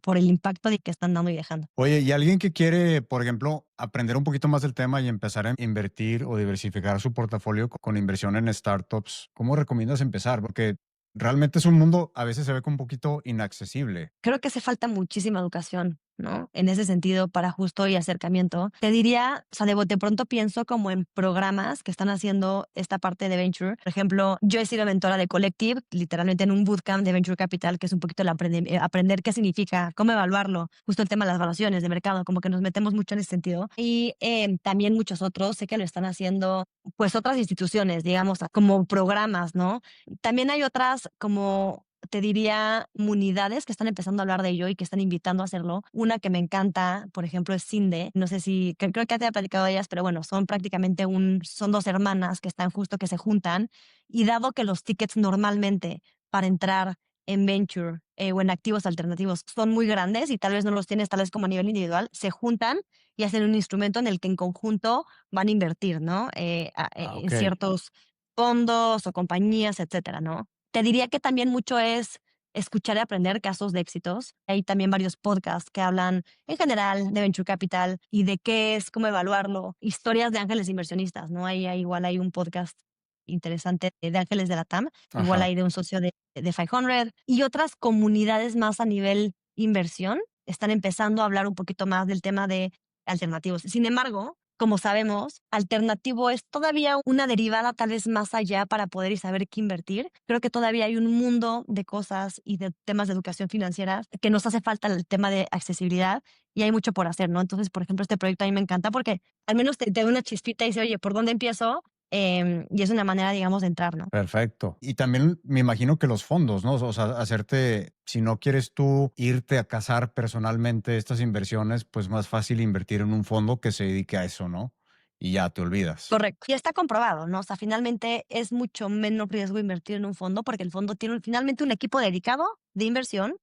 por el impacto de que están dando y dejando. Oye, y alguien que quiere, por ejemplo, aprender un poquito más del tema y empezar a invertir o diversificar su portafolio con inversión en startups, ¿cómo recomiendas empezar? Porque realmente es un mundo, a veces se ve como un poquito inaccesible. Creo que hace falta muchísima educación, ¿no? En ese sentido, para justo y acercamiento. Te diría, o sea, de pronto pienso como en programas que están haciendo esta parte de venture. Por ejemplo, yo he sido mentora de Collective, literalmente en un bootcamp de Venture Capital, que es un poquito el aprender qué significa, cómo evaluarlo, justo el tema de las evaluaciones de mercado, como que nos metemos mucho en ese sentido. Y también muchos otros, sé que lo están haciendo, pues otras instituciones, digamos, como programas, ¿no? También hay otras como te diría comunidades que están empezando a hablar de ello y que están invitando a hacerlo. Una que me encanta, por ejemplo, es Cinde. No sé si, creo que ya te he platicado de ellas, pero bueno, son prácticamente son dos hermanas que están justo que se juntan y dado que los tickets normalmente para entrar en venture o en activos alternativos son muy grandes y tal vez no los tienes tal vez como a nivel individual, se juntan y hacen un instrumento en el que en conjunto van a invertir, ¿no? En Ok. ciertos fondos o compañías, etcétera, ¿no? Te diría que también mucho es escuchar y aprender casos de éxitos. Hay también varios podcasts que hablan en general de Venture Capital y de qué es, cómo evaluarlo, historias de ángeles inversionistas, ¿no? Igual hay un podcast interesante de ángeles de la TAM, igual Ajá. hay de un socio de 500 y otras comunidades más a nivel inversión están empezando a hablar un poquito más del tema de alternativos. Sin embargo, como sabemos, alternativo es todavía una derivada tal vez más allá para poder y saber qué invertir. Creo que todavía hay un mundo de cosas y de temas de educación financiera que nos hace falta el tema de accesibilidad y hay mucho por hacer, ¿no? Entonces, por ejemplo, este proyecto a mí me encanta porque al menos te da una chispita y dice, oye, ¿por dónde empiezo? Y es una manera, digamos, de entrar, ¿no? Perfecto. Y también me imagino que los fondos, ¿no? O sea, hacerte, si no quieres tú irte a cazar personalmente estas inversiones, pues más fácil invertir en un fondo que se dedique a eso, ¿no? Y ya te olvidas. Correcto. Y está comprobado, ¿no? O sea, finalmente es mucho menos riesgo invertir en un fondo porque el fondo tiene finalmente un equipo dedicado de inversión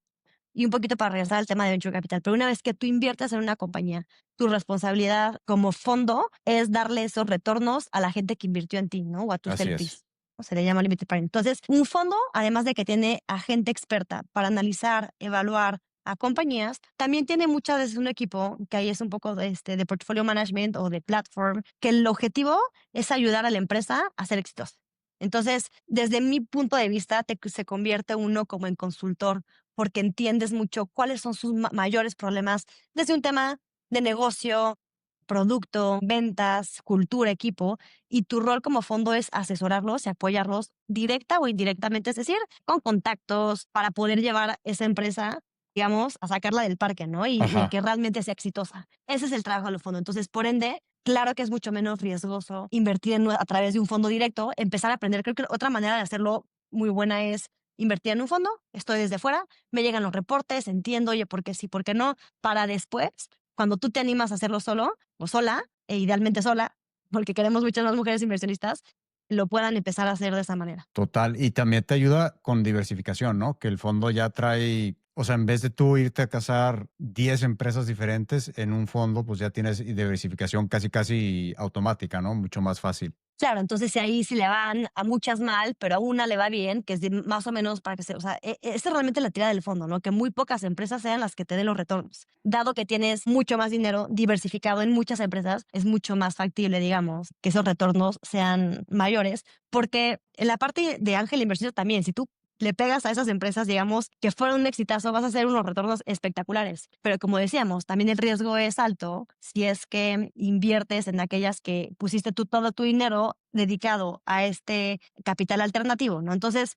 y un poquito para regresar al tema de Venture Capital. Pero una vez que tú inviertes en una compañía, tu responsabilidad como fondo es darle esos retornos a la gente que invirtió en ti, ¿no? O a tus Así es. LPs. Se le llama limited partner. Entonces, un fondo, además de que tiene a gente experta para analizar, evaluar a compañías, también tiene muchas veces un equipo que ahí es un poco de portfolio management o de platform, que el objetivo es ayudar a la empresa a ser exitosa. Entonces, desde mi punto de vista, se convierte uno como en consultor porque entiendes mucho cuáles son sus mayores problemas desde un tema de negocio, producto, ventas, cultura, equipo, y tu rol como fondo es asesorarlos y apoyarlos directa o indirectamente, es decir, con contactos para poder llevar esa empresa, digamos, a sacarla del parque, ¿no? Y Ajá. que realmente sea exitosa. Ese es el trabajo del fondo. Entonces, por ende, claro que es mucho menos riesgoso invertir a través de un fondo directo, empezar a aprender. Creo que otra manera de hacerlo muy buena es invertir en un fondo, estoy desde fuera, me llegan los reportes, entiendo, oye, por qué sí, por qué no, para después, cuando tú te animas a hacerlo solo o sola, e idealmente sola, porque queremos muchas más mujeres inversionistas, lo puedan empezar a hacer de esa manera. Total. Y también te ayuda con diversificación, ¿no? Que el fondo ya trae, o sea, en vez de tú irte a cazar 10 empresas diferentes en un fondo, pues ya tienes diversificación casi, casi automática, ¿no? Mucho más fácil. Claro, entonces si ahí sí le van a muchas mal, pero a una le va bien, que es más o menos para que o sea, esa es realmente la tirada del fondo, ¿no? Que muy pocas empresas sean las que te den los retornos. Dado que tienes mucho más dinero diversificado en muchas empresas, es mucho más factible, digamos, que esos retornos sean mayores, porque en la parte de ángel inversión también, si tú le pegas a esas empresas, digamos, que fueron un exitazo, vas a hacer unos retornos espectaculares. Pero como decíamos, también el riesgo es alto si es que inviertes en aquellas que pusiste tú todo tu dinero dedicado a este capital alternativo, ¿no? Entonces,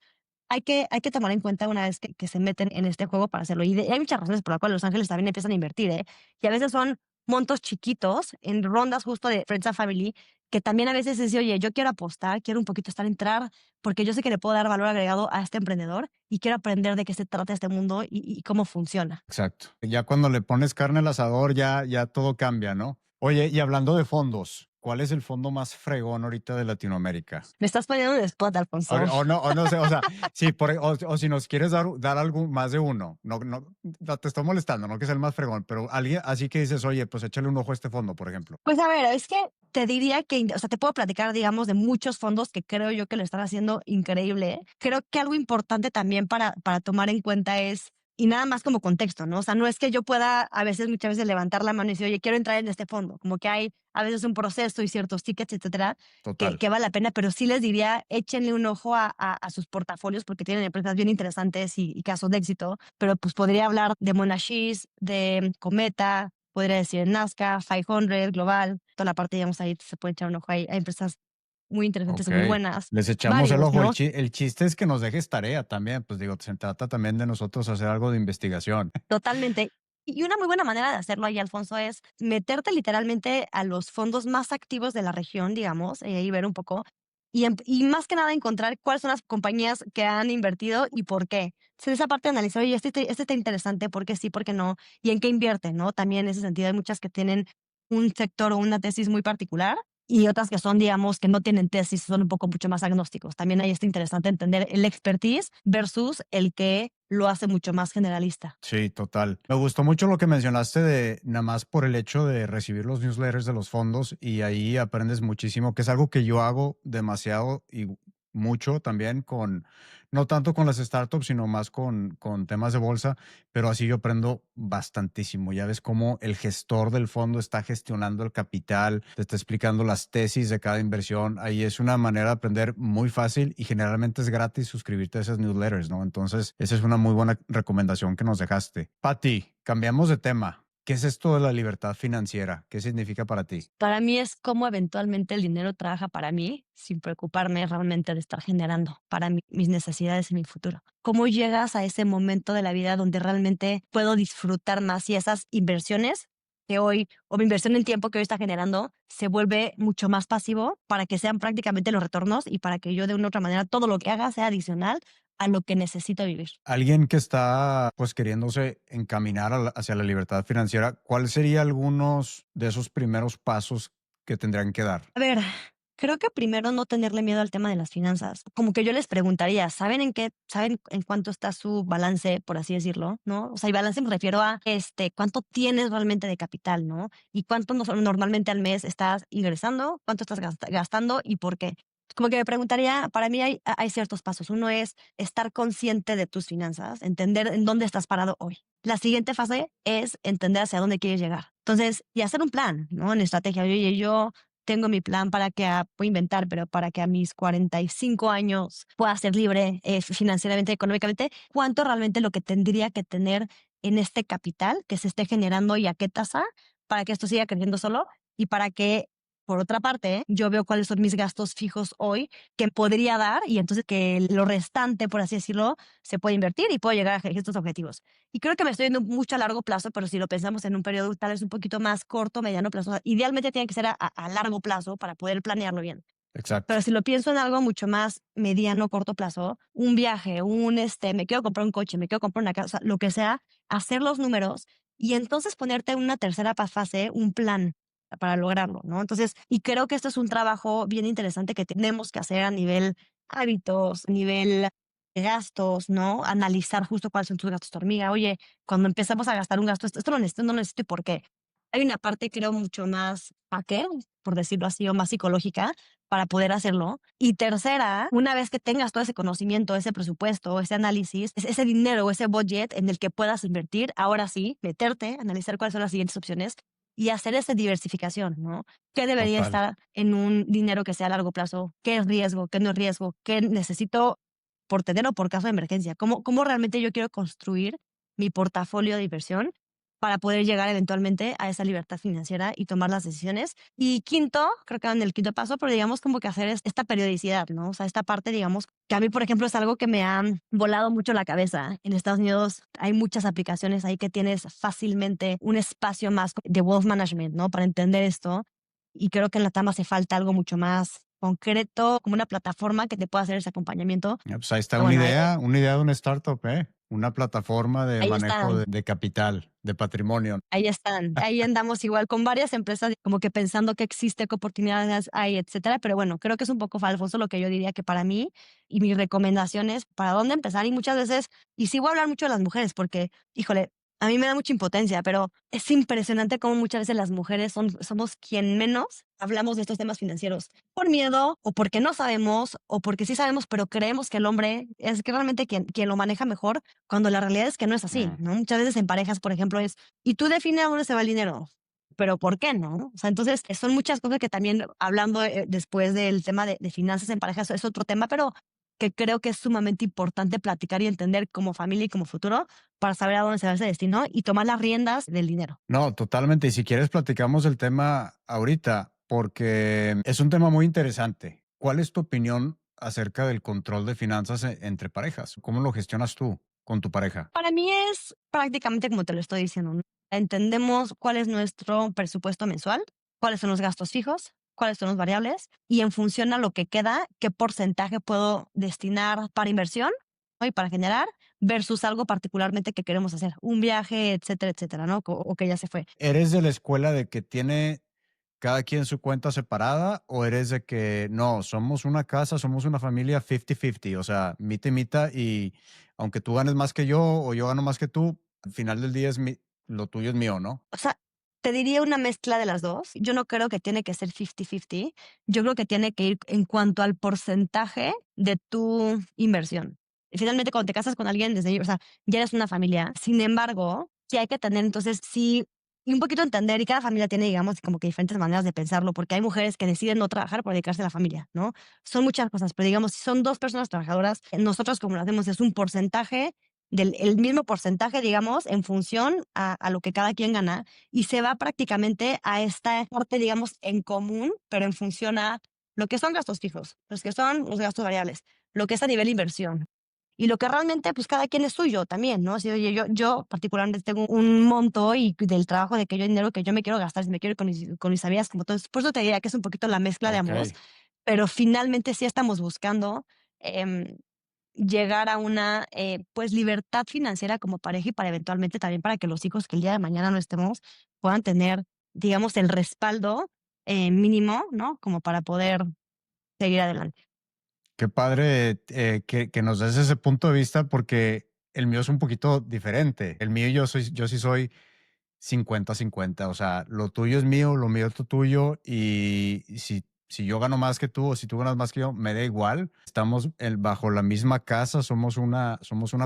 hay que tomar en cuenta una vez que se meten en este juego para hacerlo. Y hay muchas razones por las cuales Los Ángeles también empiezan a invertir, ¿eh? Y a veces son montos chiquitos en rondas justo de Friends and Family, que también a veces es, oye, yo quiero apostar, quiero un poquito entrar, porque yo sé que le puedo dar valor agregado a este emprendedor y quiero aprender de qué se trata este mundo y cómo funciona. Exacto. Ya cuando le pones carne al asador, ya todo cambia, ¿no? Oye, y hablando de fondos, ¿cuál es el fondo más fregón ahorita de Latinoamérica? Me estás poniendo un spot, Alfonso. O no sé, o sea, sí, o si nos quieres dar algo más de uno, no te estoy molestando, no que es el más fregón, pero alguien así que dices, oye, pues échale un ojo a este fondo, por ejemplo. Pues a ver, es que te diría que, o sea, te puedo platicar, digamos, de muchos fondos que creo yo que lo están haciendo increíble. Creo que algo importante también para tomar en cuenta es Y nada más como contexto, ¿no? O sea, no es que yo pueda a veces, muchas veces levantar la mano y decir, oye, quiero entrar en este fondo. Como que hay a veces un proceso y ciertos tickets, etcétera, Total. que vale la pena, pero sí les diría, échenle un ojo a sus portafolios porque tienen empresas bien interesantes y casos de éxito, pero pues podría hablar de Monashis, de Cometa, podría decir Nazca, 500, Global, toda la parte, digamos, ahí se puede echar un ojo. Hay empresas muy interesantes Ok. y muy buenas. Les echamos el Varios, ojo. ¿no? El chiste es que nos dejes tarea también. Pues digo, se trata también de nosotros hacer algo de investigación. Totalmente. Y una muy buena manera de hacerlo ahí, Alfonso, es meterte literalmente a los fondos más activos de la región, digamos, y ver un poco. Y más que nada encontrar cuáles son las compañías que han invertido y por qué. Entonces, esa parte de analizar, oye, este está interesante, ¿por qué sí, por qué no? Y en qué invierte, ¿no? También en ese sentido hay muchas que tienen un sector o una tesis muy particular y otras que son, digamos, que no tienen tesis, son un poco mucho más agnósticos. También ahí está interesante entender el expertise versus el que lo hace mucho más generalista. Sí, total. Me gustó mucho lo que mencionaste de nada más por el hecho de recibir los newsletters de los fondos y ahí aprendes muchísimo, que es algo que yo hago demasiado y mucho también con, no tanto con las startups, sino más con temas de bolsa, pero así yo aprendo bastantísimo. Ya ves cómo el gestor del fondo está gestionando el capital, te está explicando las tesis de cada inversión. Ahí es una manera de aprender muy fácil y generalmente es gratis suscribirte a esas newsletters, ¿no? Entonces, esa es una muy buena recomendación que nos dejaste. Patti, cambiamos de tema. ¿Qué es esto de la libertad financiera? ¿Qué significa para ti? Para mí es cómo eventualmente el dinero trabaja para mí sin preocuparme realmente de estar generando para mis necesidades en mi futuro. ¿Cómo llegas a ese momento de la vida donde realmente puedo disfrutar más y esas inversiones que hoy, o mi inversión en tiempo que hoy está generando, se vuelve mucho más pasivo para que sean prácticamente los retornos y para que yo de una u otra manera todo lo que haga sea adicional a lo que necesito vivir? Alguien que está pues queriéndose encaminar hacia la libertad financiera, ¿cuáles serían algunos de esos primeros pasos que tendrían que dar? A ver, creo que primero no tenerle miedo al tema de las finanzas. Como que yo les preguntaría, saben en cuánto está su balance, por así decirlo, ¿no? O sea, y balance me refiero a cuánto tienes realmente de capital, ¿no? Y cuánto normalmente al mes estás ingresando, cuánto estás gastando y por qué. Como que me preguntaría, para mí hay ciertos pasos. Uno es estar consciente de tus finanzas, entender en dónde estás parado hoy. La siguiente fase es entender hacia dónde quieres llegar. Entonces, y hacer un plan, ¿no? En estrategia. Oye, yo tengo mi plan para que, voy a inventar, pero para que a mis 45 años pueda ser libre financieramente, económicamente, ¿cuánto realmente lo que tendría que tener en este capital que se esté generando y a qué tasa para que esto siga creciendo solo y para que, por otra parte, yo veo cuáles son mis gastos fijos hoy que podría dar y entonces que lo restante, por así decirlo, se puede invertir y puedo llegar a estos objetivos? Y creo que me estoy yendo mucho a largo plazo, pero si lo pensamos en un periodo tal vez un poquito más corto, mediano plazo, idealmente tiene que ser a largo plazo para poder planearlo bien. Exacto. Pero si lo pienso en algo mucho más mediano, corto plazo, un viaje, me quiero comprar un coche, me quiero comprar una casa, lo que sea, hacer los números y entonces ponerte en una tercera fase, un plan para lograrlo, ¿no? Entonces, y creo que esto es un trabajo bien interesante que tenemos que hacer a nivel hábitos, nivel de gastos, ¿no? Analizar justo cuáles son tus gastos hormiga. Oye, cuando empezamos a gastar un gasto, esto lo necesito, no lo necesito y por qué. Hay una parte, creo, mucho más hacker, por decirlo así, o más psicológica, para poder hacerlo. Y tercera, una vez que tengas todo ese conocimiento, ese presupuesto, ese análisis, ese dinero, ese budget en el que puedas invertir, ahora sí, meterte, analizar cuáles son las siguientes opciones y hacer esa diversificación, ¿no? ¿Qué debería Total. estar en un dinero que sea a largo plazo? ¿Qué es riesgo? ¿Qué no es riesgo? ¿Qué necesito por tener o por caso de emergencia? ¿Cómo realmente yo quiero construir mi portafolio de inversión para poder llegar eventualmente a esa libertad financiera y tomar las decisiones? Y quinto, creo que en el quinto paso, pero digamos como que hacer esta periodicidad, ¿no? O sea, esta parte, digamos, que a mí, por ejemplo, es algo que me ha volado mucho la cabeza. En Estados Unidos hay muchas aplicaciones ahí que tienes fácilmente un espacio más de wealth management, ¿no? Para entender esto. Y creo que en la TAM hace falta algo mucho más concreto, como una plataforma que te pueda hacer ese acompañamiento. Pues ahí está Pero bueno, una idea de una startup, ¿eh? Una plataforma de ahí manejo están. de capital, de patrimonio. Ahí están, ahí andamos igual con varias empresas, como que pensando que existe, qué oportunidades hay, etcétera. Pero bueno, creo que es un poco, Alfonso, lo que yo diría que para mí y mis recomendaciones, para dónde empezar. Y muchas veces, y sí voy a hablar mucho de las mujeres, porque, híjole, A mí me da mucha impotencia, pero es impresionante cómo muchas veces las mujeres somos quien menos hablamos de estos temas financieros, por miedo o porque no sabemos o porque sí sabemos, pero creemos que el hombre es que realmente quien lo maneja mejor, cuando la realidad es que no es así, Mm. ¿no? Muchas veces en parejas, por ejemplo, y tú define a dónde se va el dinero, pero ¿por qué no? O sea, entonces son muchas cosas que también hablando después del tema de finanzas en parejas es otro tema, pero que creo que es sumamente importante platicar y entender como familia y como futuro para saber a dónde se va ese destino y tomar las riendas del dinero. No, totalmente. Y si quieres platicamos el tema ahorita, porque es un tema muy interesante. ¿Cuál es tu opinión acerca del control de finanzas entre parejas? ¿Cómo lo gestionas tú con tu pareja? Para mí es prácticamente como te lo estoy diciendo, ¿no? Entendemos cuál es nuestro presupuesto mensual, cuáles son los gastos fijos, cuáles son los variables y en función a lo que queda, qué porcentaje puedo destinar para inversión, ¿no? Y para generar versus algo particularmente que queremos hacer, un viaje, etcétera, etcétera, ¿no? O que ya se fue. ¿Eres de la escuela de que tiene cada quien su cuenta separada o eres de que no, somos una casa, somos una familia 50-50, o sea, mitad y mitad y aunque tú ganes más que yo o yo gano más que tú, al final del día lo tuyo es mío, ¿no? O sea, te diría una mezcla de las 2. Yo no creo que tiene que ser 50-50. Yo creo que tiene que ir en cuanto al porcentaje de tu inversión. Y finalmente, cuando te casas con alguien, o sea, ya eres una familia. Sin embargo, sí hay que tener, entonces, sí, y un poquito entender, y cada familia tiene, digamos, como que diferentes maneras de pensarlo, porque hay mujeres que deciden no trabajar por dedicarse a la familia, ¿no? Son muchas cosas, pero digamos, si son dos personas trabajadoras, nosotros como lo hacemos es un porcentaje del el mismo porcentaje, digamos, en función a lo que cada quien gana, y se va prácticamente a esta parte, digamos, en común, pero en función a lo que son gastos fijos, los que son los gastos variables, lo que es a nivel inversión. Y lo que realmente, pues cada quien es suyo también, ¿no? Si, oye, yo particularmente tengo un monto y del trabajo de que yo dinero que yo me quiero gastar, si me quiero ir con mis amigas, como todo. Por eso te diría que es un poquito la mezcla de Ok. ambos, pero finalmente sí estamos buscando em, llegar a una, pues, libertad financiera como pareja y para eventualmente también para que los hijos que el día de mañana no estemos puedan tener, digamos, el respaldo, mínimo, ¿no? Como para poder seguir adelante. Qué padre que nos des ese punto de vista porque el mío es un poquito diferente. El mío yo sí soy 50-50, o sea, lo tuyo es mío, lo mío es tuyo y si yo gano más que tú o si tú ganas más que yo, me da igual. Estamos bajo la misma casa, somos una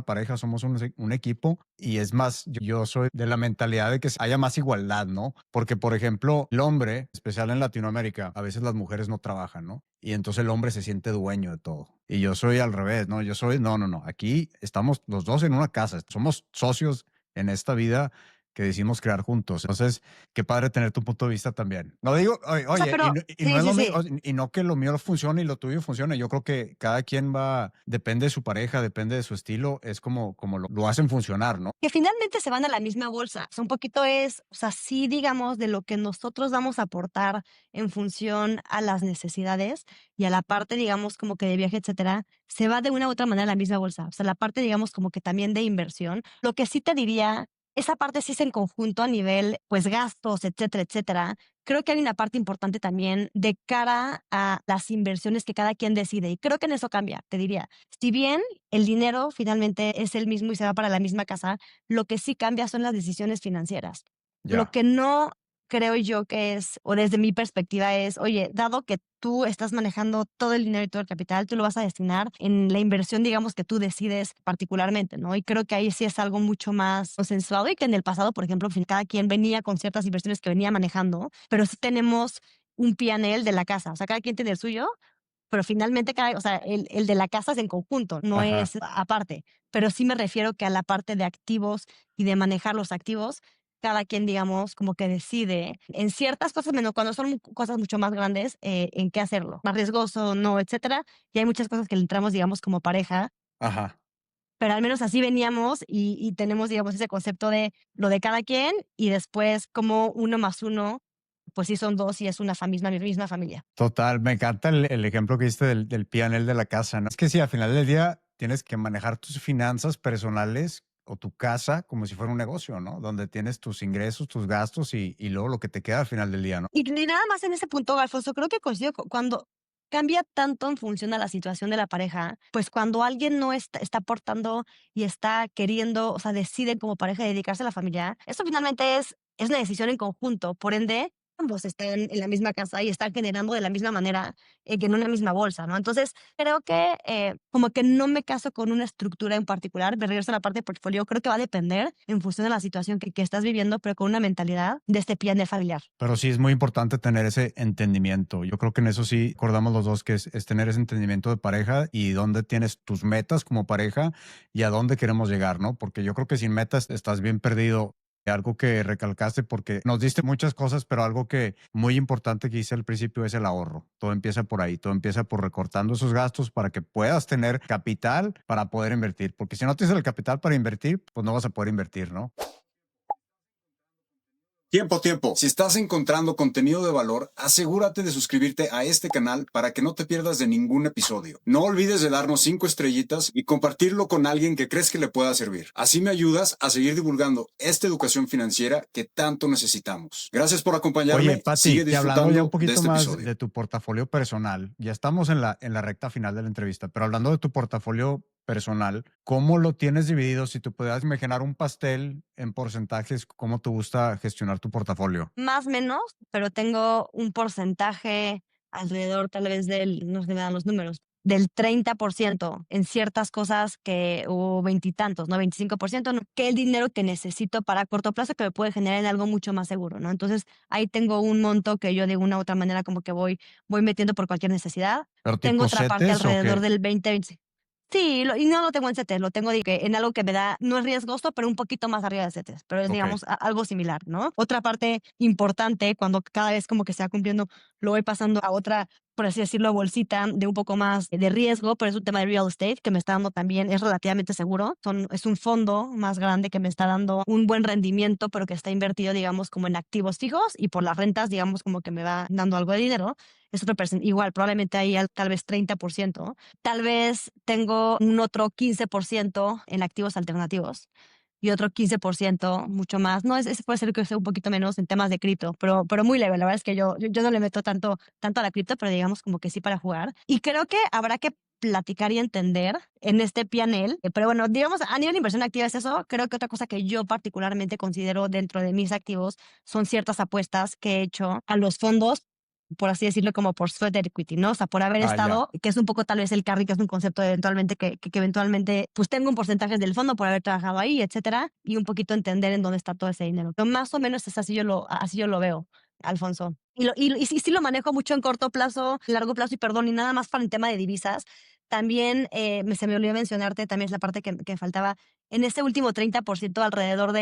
pareja, somos un equipo y es más, yo soy de la mentalidad de que haya más igualdad, ¿no? Porque, por ejemplo, el hombre, especial en Latinoamérica, a veces las mujeres no trabajan, ¿no? Y entonces el hombre se siente dueño de todo. Y yo soy al revés, ¿no? No. Aquí estamos los dos en una casa, somos socios en esta vida que decidimos crear juntos. Entonces, qué padre tener tu punto de vista también. No digo, oye, O sea, oye, pero y no sí, es sí, lo mío, sí. y no que lo mío funcione y lo tuyo funcione. Yo creo que cada quien depende de su pareja, depende de su estilo, es como lo hacen funcionar, ¿no? Que finalmente se van a la misma bolsa. O sea, un poquito es, o sea, sí, digamos, de lo que nosotros vamos a aportar en función a las necesidades y a la parte, digamos, como que de viaje, etcétera, se va de una u otra manera a la misma bolsa. O sea, la parte, digamos, como que también de inversión. Lo que sí te diría, esa parte sí es en conjunto a nivel, pues, gastos, etcétera, etcétera. Creo que hay una parte importante también de cara a las inversiones que cada quien decide. Y creo que en eso cambia, te diría. Si bien el dinero finalmente es el mismo y se va para la misma casa, lo que sí cambia son las decisiones financieras. Lo Ya. que no creo yo que es, o desde mi perspectiva es, oye, dado que tú estás manejando todo el dinero y todo el capital, tú lo vas a destinar en la inversión, digamos, que tú decides particularmente, ¿no? Y creo que ahí sí es algo mucho más consensuado y que en el pasado, por ejemplo, cada quien venía con ciertas inversiones que venía manejando, pero sí tenemos un P&L de la casa, o sea, cada quien tiene el suyo, pero finalmente o sea, el de la casa es en conjunto, no Ajá. es aparte. Pero sí me refiero que a la parte de activos y de manejar los activos, cada quien, digamos, como que decide en ciertas cosas, menos cuando son cosas mucho más grandes, en qué hacerlo. Más riesgoso, no, etcétera. Y hay muchas cosas que le entramos, digamos, como pareja, Ajá. pero al menos así veníamos y tenemos, digamos, ese concepto de lo de cada quien y después como uno más uno, pues sí son dos y es una misma familia. Total, me encanta el ejemplo que diste del pianel de la casa, ¿no? Es que sí, al final del día tienes que manejar tus finanzas personales o tu casa como si fuera un negocio, ¿no? Donde tienes tus ingresos, tus gastos y luego lo que te queda al final del día, ¿no? Y ni nada más en ese punto, Alfonso, creo que coincido cuando cambia tanto en función a la situación de la pareja, pues cuando alguien no está aportando y está queriendo, o sea, deciden como pareja dedicarse a la familia, eso finalmente es una decisión en conjunto. Por ende, ambos están en la misma casa y están generando de la misma manera, que en una misma bolsa, ¿no? Entonces, creo que, como que no me caso con una estructura en particular. Me regreso a la parte de portafolio. Creo que va a depender en función de la situación que estás viviendo, pero con una mentalidad de este plan familiar. Pero sí es muy importante tener ese entendimiento. Yo creo que en eso sí acordamos los dos que es tener ese entendimiento de pareja y dónde tienes tus metas como pareja y a dónde queremos llegar, ¿no? Porque yo creo que sin metas estás bien perdido. Algo que recalcaste porque nos diste muchas cosas, pero algo que muy importante que hice al principio es el ahorro. Todo empieza por ahí, todo empieza por recortando esos gastos para que puedas tener capital para poder invertir. Porque si no tienes el capital para invertir, pues no vas a poder invertir, ¿no? Tiempo, tiempo. Si estás encontrando contenido de valor, asegúrate de suscribirte a este canal para que no te pierdas de ningún episodio. No olvides de darnos 5 estrellitas y compartirlo con alguien que crees que le pueda servir. Así me ayudas a seguir divulgando esta educación financiera que tanto necesitamos. Gracias por acompañarme. Oye, Pati, Sigue y hablando disfrutando ya un de poquito este más episodio. de tu portafolio personal, ya estamos en la recta final de la entrevista, pero hablando de tu portafolio personal, ¿cómo lo tienes dividido? Si tú pudieras imaginar un pastel en porcentajes, ¿cómo te gusta gestionar tu portafolio? Más o menos, pero tengo un porcentaje alrededor tal vez no sé, me dan los números, del 30% en ciertas cosas o veintitantos, ¿no? 25%, ¿no? Que el dinero que necesito para corto plazo que me puede generar en algo mucho más seguro, ¿no? Entonces, ahí tengo un monto que yo de una u otra manera como que voy metiendo por cualquier necesidad. ¿Pero Tengo tipo otra parte CETES o alrededor qué? del 20, 25. Sí, y no lo tengo en CETES, lo tengo en algo que me da, no es riesgoso, pero un poquito más arriba de CETES, pero es, Ok. digamos, algo similar, ¿no? Otra parte importante, cuando cada vez como que se va cumpliendo, lo voy pasando a otra, por así decirlo, bolsita de un poco más de riesgo, pero es un tema de real estate que me está dando también, es relativamente seguro. Es un fondo más grande que me está dando un buen rendimiento, pero que está invertido, digamos, como en activos fijos y por las rentas, digamos, como que me va dando algo de dinero. Eso representa igual, probablemente ahí tal vez 30%. Tal vez tengo un otro 15% en activos alternativos y otro 15%, mucho más. No, ese puede ser que sea un poquito menos en temas de cripto, pero muy leve. La verdad es que yo no le meto tanto a la cripto, pero digamos como que sí para jugar. Y creo que habrá que platicar y entender en este panel. Pero bueno, digamos, a nivel de inversión activa es eso. Creo que otra cosa que yo particularmente considero dentro de mis activos son ciertas apuestas que he hecho a los fondos, por así decirlo, como por sweat equity, ¿no? O sea, por haber Ah, ya. estado, que es un poco tal vez el carry, que es un concepto eventualmente que eventualmente, pues tengo un porcentaje del fondo por haber trabajado ahí, etcétera, y un poquito entender en dónde está todo ese dinero. Pero más o menos es así yo lo veo, Alfonso. Y sí lo manejo mucho en corto plazo, largo plazo, y perdón, y nada más para el tema de divisas. También se me olvidó mencionarte, también es la parte que faltaba. En ese último 30% alrededor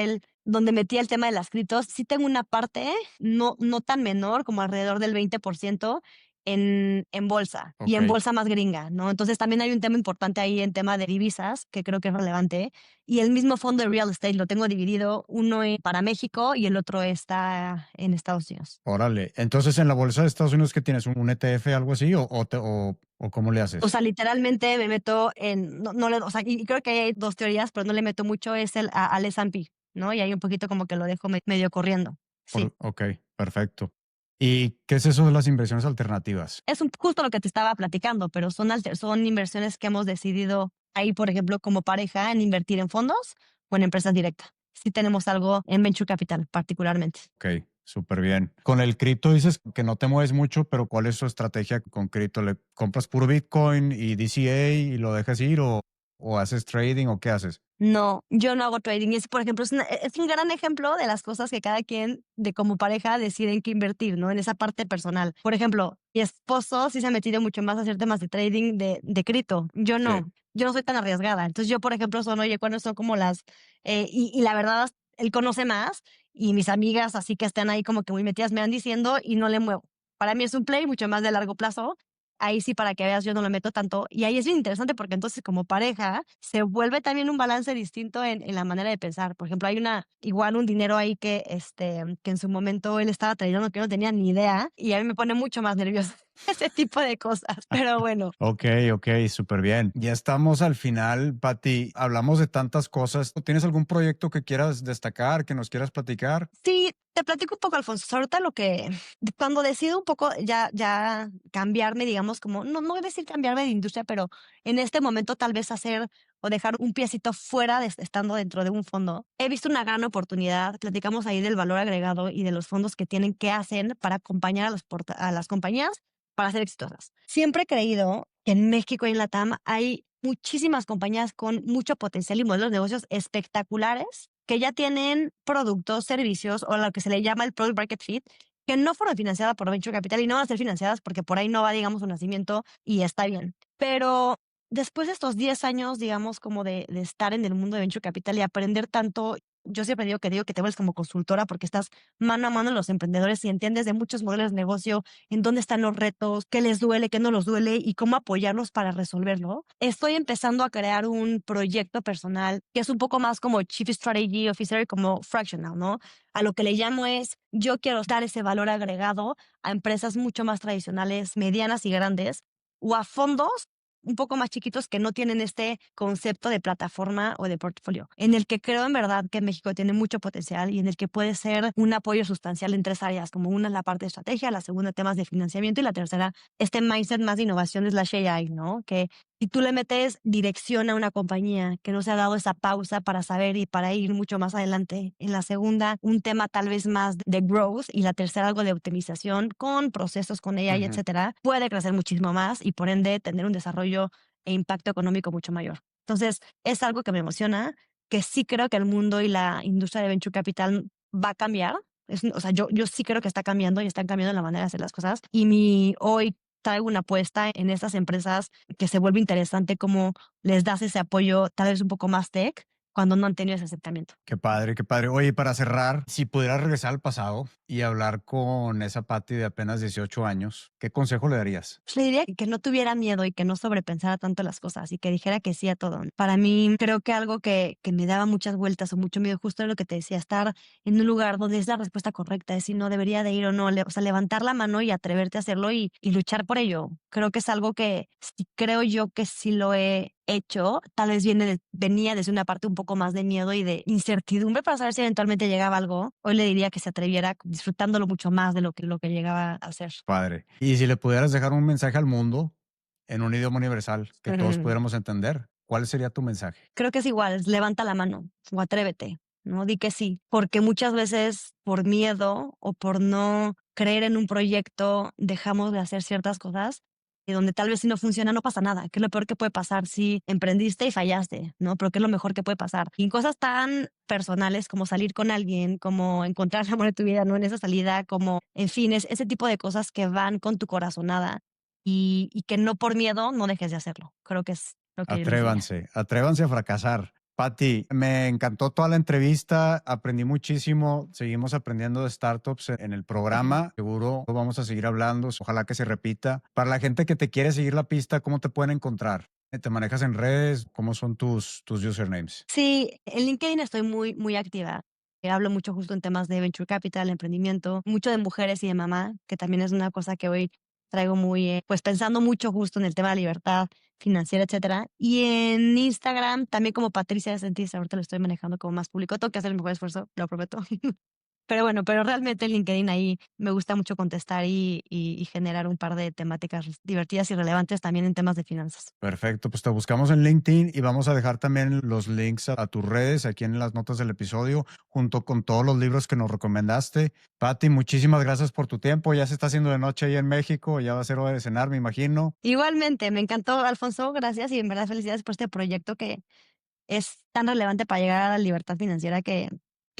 donde metí el tema de las criptos, sí tengo una parte no tan menor, como alrededor del 20% en bolsa, y Ok. en bolsa más gringa, ¿no? Entonces también hay un tema importante ahí en tema de divisas, que creo que es relevante. Y el mismo fondo de real estate lo tengo dividido, uno para México y el otro está en Estados Unidos. Órale. Entonces, en la bolsa de Estados Unidos, ¿qué tienes? ¿Un ETF, algo así? ¿O cómo le O haces? sea, literalmente me meto o sea, y creo que hay dos teorías, pero no le meto mucho, es al S&P, ¿no? Y ahí un poquito como que lo dejo medio corriendo. Sí. Ok, perfecto. ¿Y qué es eso de las inversiones alternativas? Es justo lo que te estaba platicando, pero son inversiones que hemos decidido ahí, por ejemplo, como pareja, en invertir en fondos o en empresas directas. Sí tenemos algo en venture capital, particularmente. Ok, súper bien. Con el cripto dices que no te mueves mucho, pero ¿cuál es tu estrategia con cripto? ¿Le compras puro Bitcoin y DCA y lo dejas ir o haces trading o qué haces? No, yo no hago trading. Y es, por ejemplo, es un gran ejemplo de las cosas que cada quien, de como pareja, deciden que invertir, ¿no? En esa parte personal. Por ejemplo, mi esposo sí se ha metido mucho más a hacer temas de trading de cripto. Yo Sí. no. Yo no soy tan arriesgada. Entonces yo, por ejemplo, oye, cuando son como y la verdad, él conoce más, y mis amigas así que están ahí como que muy metidas me van diciendo y no le muevo. Para mí es un play mucho más de largo plazo. Ahí sí, para que veas, yo no lo meto tanto. Y ahí es bien interesante porque entonces, como pareja, se vuelve también un balance distinto en la manera de pensar. Por ejemplo, hay igual un dinero ahí que en su momento él estaba trayendo que no tenía ni idea, y a mí me pone mucho más nerviosa. ese tipo de cosas, pero bueno. Ok, ok, súper bien. Ya estamos al final, Pati. Hablamos de tantas cosas. ¿Tienes algún proyecto que quieras destacar, que nos quieras platicar? Sí, te platico un poco, Alfonso. Ahorita lo que cuando decido un poco ya cambiarme, digamos, como, no voy a decir cambiarme de industria, pero en este momento tal vez hacer o dejar un piecito fuera de estando dentro de un fondo. He visto una gran oportunidad. Platicamos ahí del valor agregado y de los fondos que tienen que hacen para acompañar a las compañías para ser exitosas. Siempre he creído que en México y en Latam hay muchísimas compañías con mucho potencial y modelos de negocios espectaculares que ya tienen productos, servicios o lo que se le llama el product market fit, que no fueron financiadas por Venture Capital y no van a ser financiadas porque por ahí no va, digamos, su nacimiento y está bien. Pero después de estos 10 años, digamos, como de estar en el mundo de Venture Capital y aprender tanto, yo siempre digo que te vuelves como consultora porque estás mano a mano en los emprendedores y entiendes de muchos modelos de negocio, en dónde están los retos, qué les duele, qué no los duele y cómo apoyarlos para resolverlo. Estoy empezando a crear un proyecto personal que es un poco más como Chief Strategy Officer, como fractional, ¿no? A lo que le llamo es, yo quiero dar ese valor agregado a empresas mucho más tradicionales, medianas y grandes, o a fondos un poco más chiquitos que no tienen este concepto de plataforma o de portfolio, en el que creo en verdad que México tiene mucho potencial y en el que puede ser un apoyo sustancial en 3 áreas, como una es la parte de estrategia, la segunda temas de financiamiento y la tercera este mindset más de innovación slash AI, ¿no? Que si tú le metes dirección a una compañía que no se ha dado esa pausa para saber y para ir mucho más adelante, en la segunda un tema tal vez más de growth y la tercera algo de optimización con procesos, con AI, Ujú. etcétera, puede crecer muchísimo más y por ende tener un desarrollo e impacto económico mucho mayor. Entonces, es algo que me emociona, que sí creo que el mundo y la industria de venture capital va a cambiar. O sea, yo sí creo que está cambiando y están cambiando la manera de hacer las cosas. Y hoy traigo una apuesta en estas empresas que se vuelve interesante cómo les das ese apoyo tal vez un poco más tech cuando no han tenido ese acercamiento. Qué padre, qué padre. Oye, para cerrar, si pudieras regresar al pasado y hablar con esa Pati de apenas 18 años, ¿qué consejo le darías? Pues le diría que no tuviera miedo y que no sobrepensara tanto las cosas y que dijera que sí a todo. Para mí, creo que algo que me daba muchas vueltas o mucho miedo, justo era lo que te decía, estar en un lugar donde es la respuesta correcta, es si no debería de ir o no, o sea, levantar la mano y atreverte a hacerlo y luchar por ello. Creo que es algo que sí, creo yo que sí lo he hecho, tal vez venía desde una parte un poco más de miedo y de incertidumbre para saber si eventualmente llegaba algo. Hoy le diría que se atreviera disfrutándolo mucho más de lo que llegaba a ser. Padre. Y si le pudieras dejar un mensaje al mundo en un idioma universal que todos pudiéramos entender, ¿cuál sería tu mensaje? Creo que es igual, levanta la mano o atrévete, ¿no? Di que sí, porque muchas veces por miedo o por no creer en un proyecto dejamos de hacer ciertas cosas y donde tal vez si no funciona no pasa nada, que es lo peor que puede pasar si emprendiste y fallaste, ¿no? Pero qué es lo mejor que puede pasar. Y en cosas tan personales como salir con alguien, como encontrar el amor de tu vida, ¿no? En esa salida, como, en fin, es ese tipo de cosas que van con tu corazonada y que no por miedo no dejes de hacerlo. Creo que es lo que yo les diría. Atrévanse a fracasar. Pati, me encantó toda la entrevista, aprendí muchísimo, seguimos aprendiendo de startups en el programa, seguro vamos a seguir hablando, ojalá que se repita. Para la gente que te quiere seguir la pista, ¿cómo te pueden encontrar? ¿Te manejas en redes? ¿Cómo son tus usernames? Sí, en LinkedIn estoy muy activa. Hablo mucho justo en temas de venture capital, emprendimiento, mucho de mujeres y de mamá, que también es una cosa que hoy traigo muy, pues pensando mucho justo en el tema de la libertad financiera, etcétera. Y en Instagram también como Patricia de Sentis, ahorita lo estoy manejando como más público. Tengo que hacer el mejor esfuerzo, lo prometo. Pero bueno, pero realmente en LinkedIn ahí me gusta mucho contestar y generar un par de temáticas divertidas y relevantes también en temas de finanzas. Perfecto, pues te buscamos en LinkedIn y vamos a dejar también los links a tus redes aquí en las notas del episodio, junto con todos los libros que nos recomendaste. Pati, muchísimas gracias por tu tiempo. Ya se está haciendo de noche ahí en México, ya va a ser hora de cenar, me imagino. Igualmente, me encantó, Alfonso, gracias y en verdad felicidades por este proyecto que es tan relevante para llegar a la libertad financiera que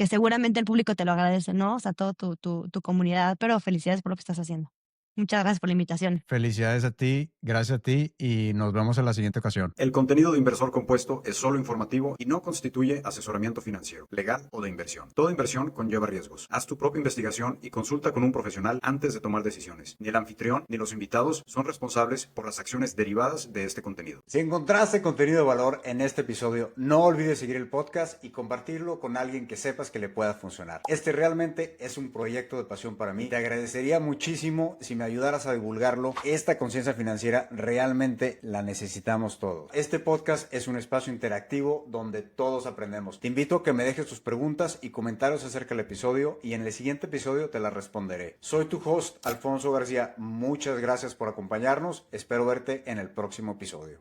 seguramente el público te lo agradece, ¿no? O sea, todo tu comunidad, pero felicidades por lo que estás haciendo. Muchas gracias por la invitación. Felicidades a ti, gracias a ti y nos vemos en la siguiente ocasión. El contenido de Inversor Compuesto es solo informativo y no constituye asesoramiento financiero, legal o de inversión. Toda inversión conlleva riesgos. Haz tu propia investigación y consulta con un profesional antes de tomar decisiones. Ni el anfitrión ni los invitados son responsables por las acciones derivadas de este contenido. Si encontraste contenido de valor en este episodio, no olvides seguir el podcast y compartirlo con alguien que sepas que le pueda funcionar. Este realmente es un proyecto de pasión para mí. Te agradecería muchísimo si me me ayudaras a divulgarlo. Esta conciencia financiera realmente la necesitamos todos. Este podcast es un espacio interactivo donde todos aprendemos. Te invito a que me dejes tus preguntas y comentarios acerca del episodio y en el siguiente episodio te las responderé. Soy tu host, Alfonso García. Muchas gracias por acompañarnos. Espero verte en el próximo episodio.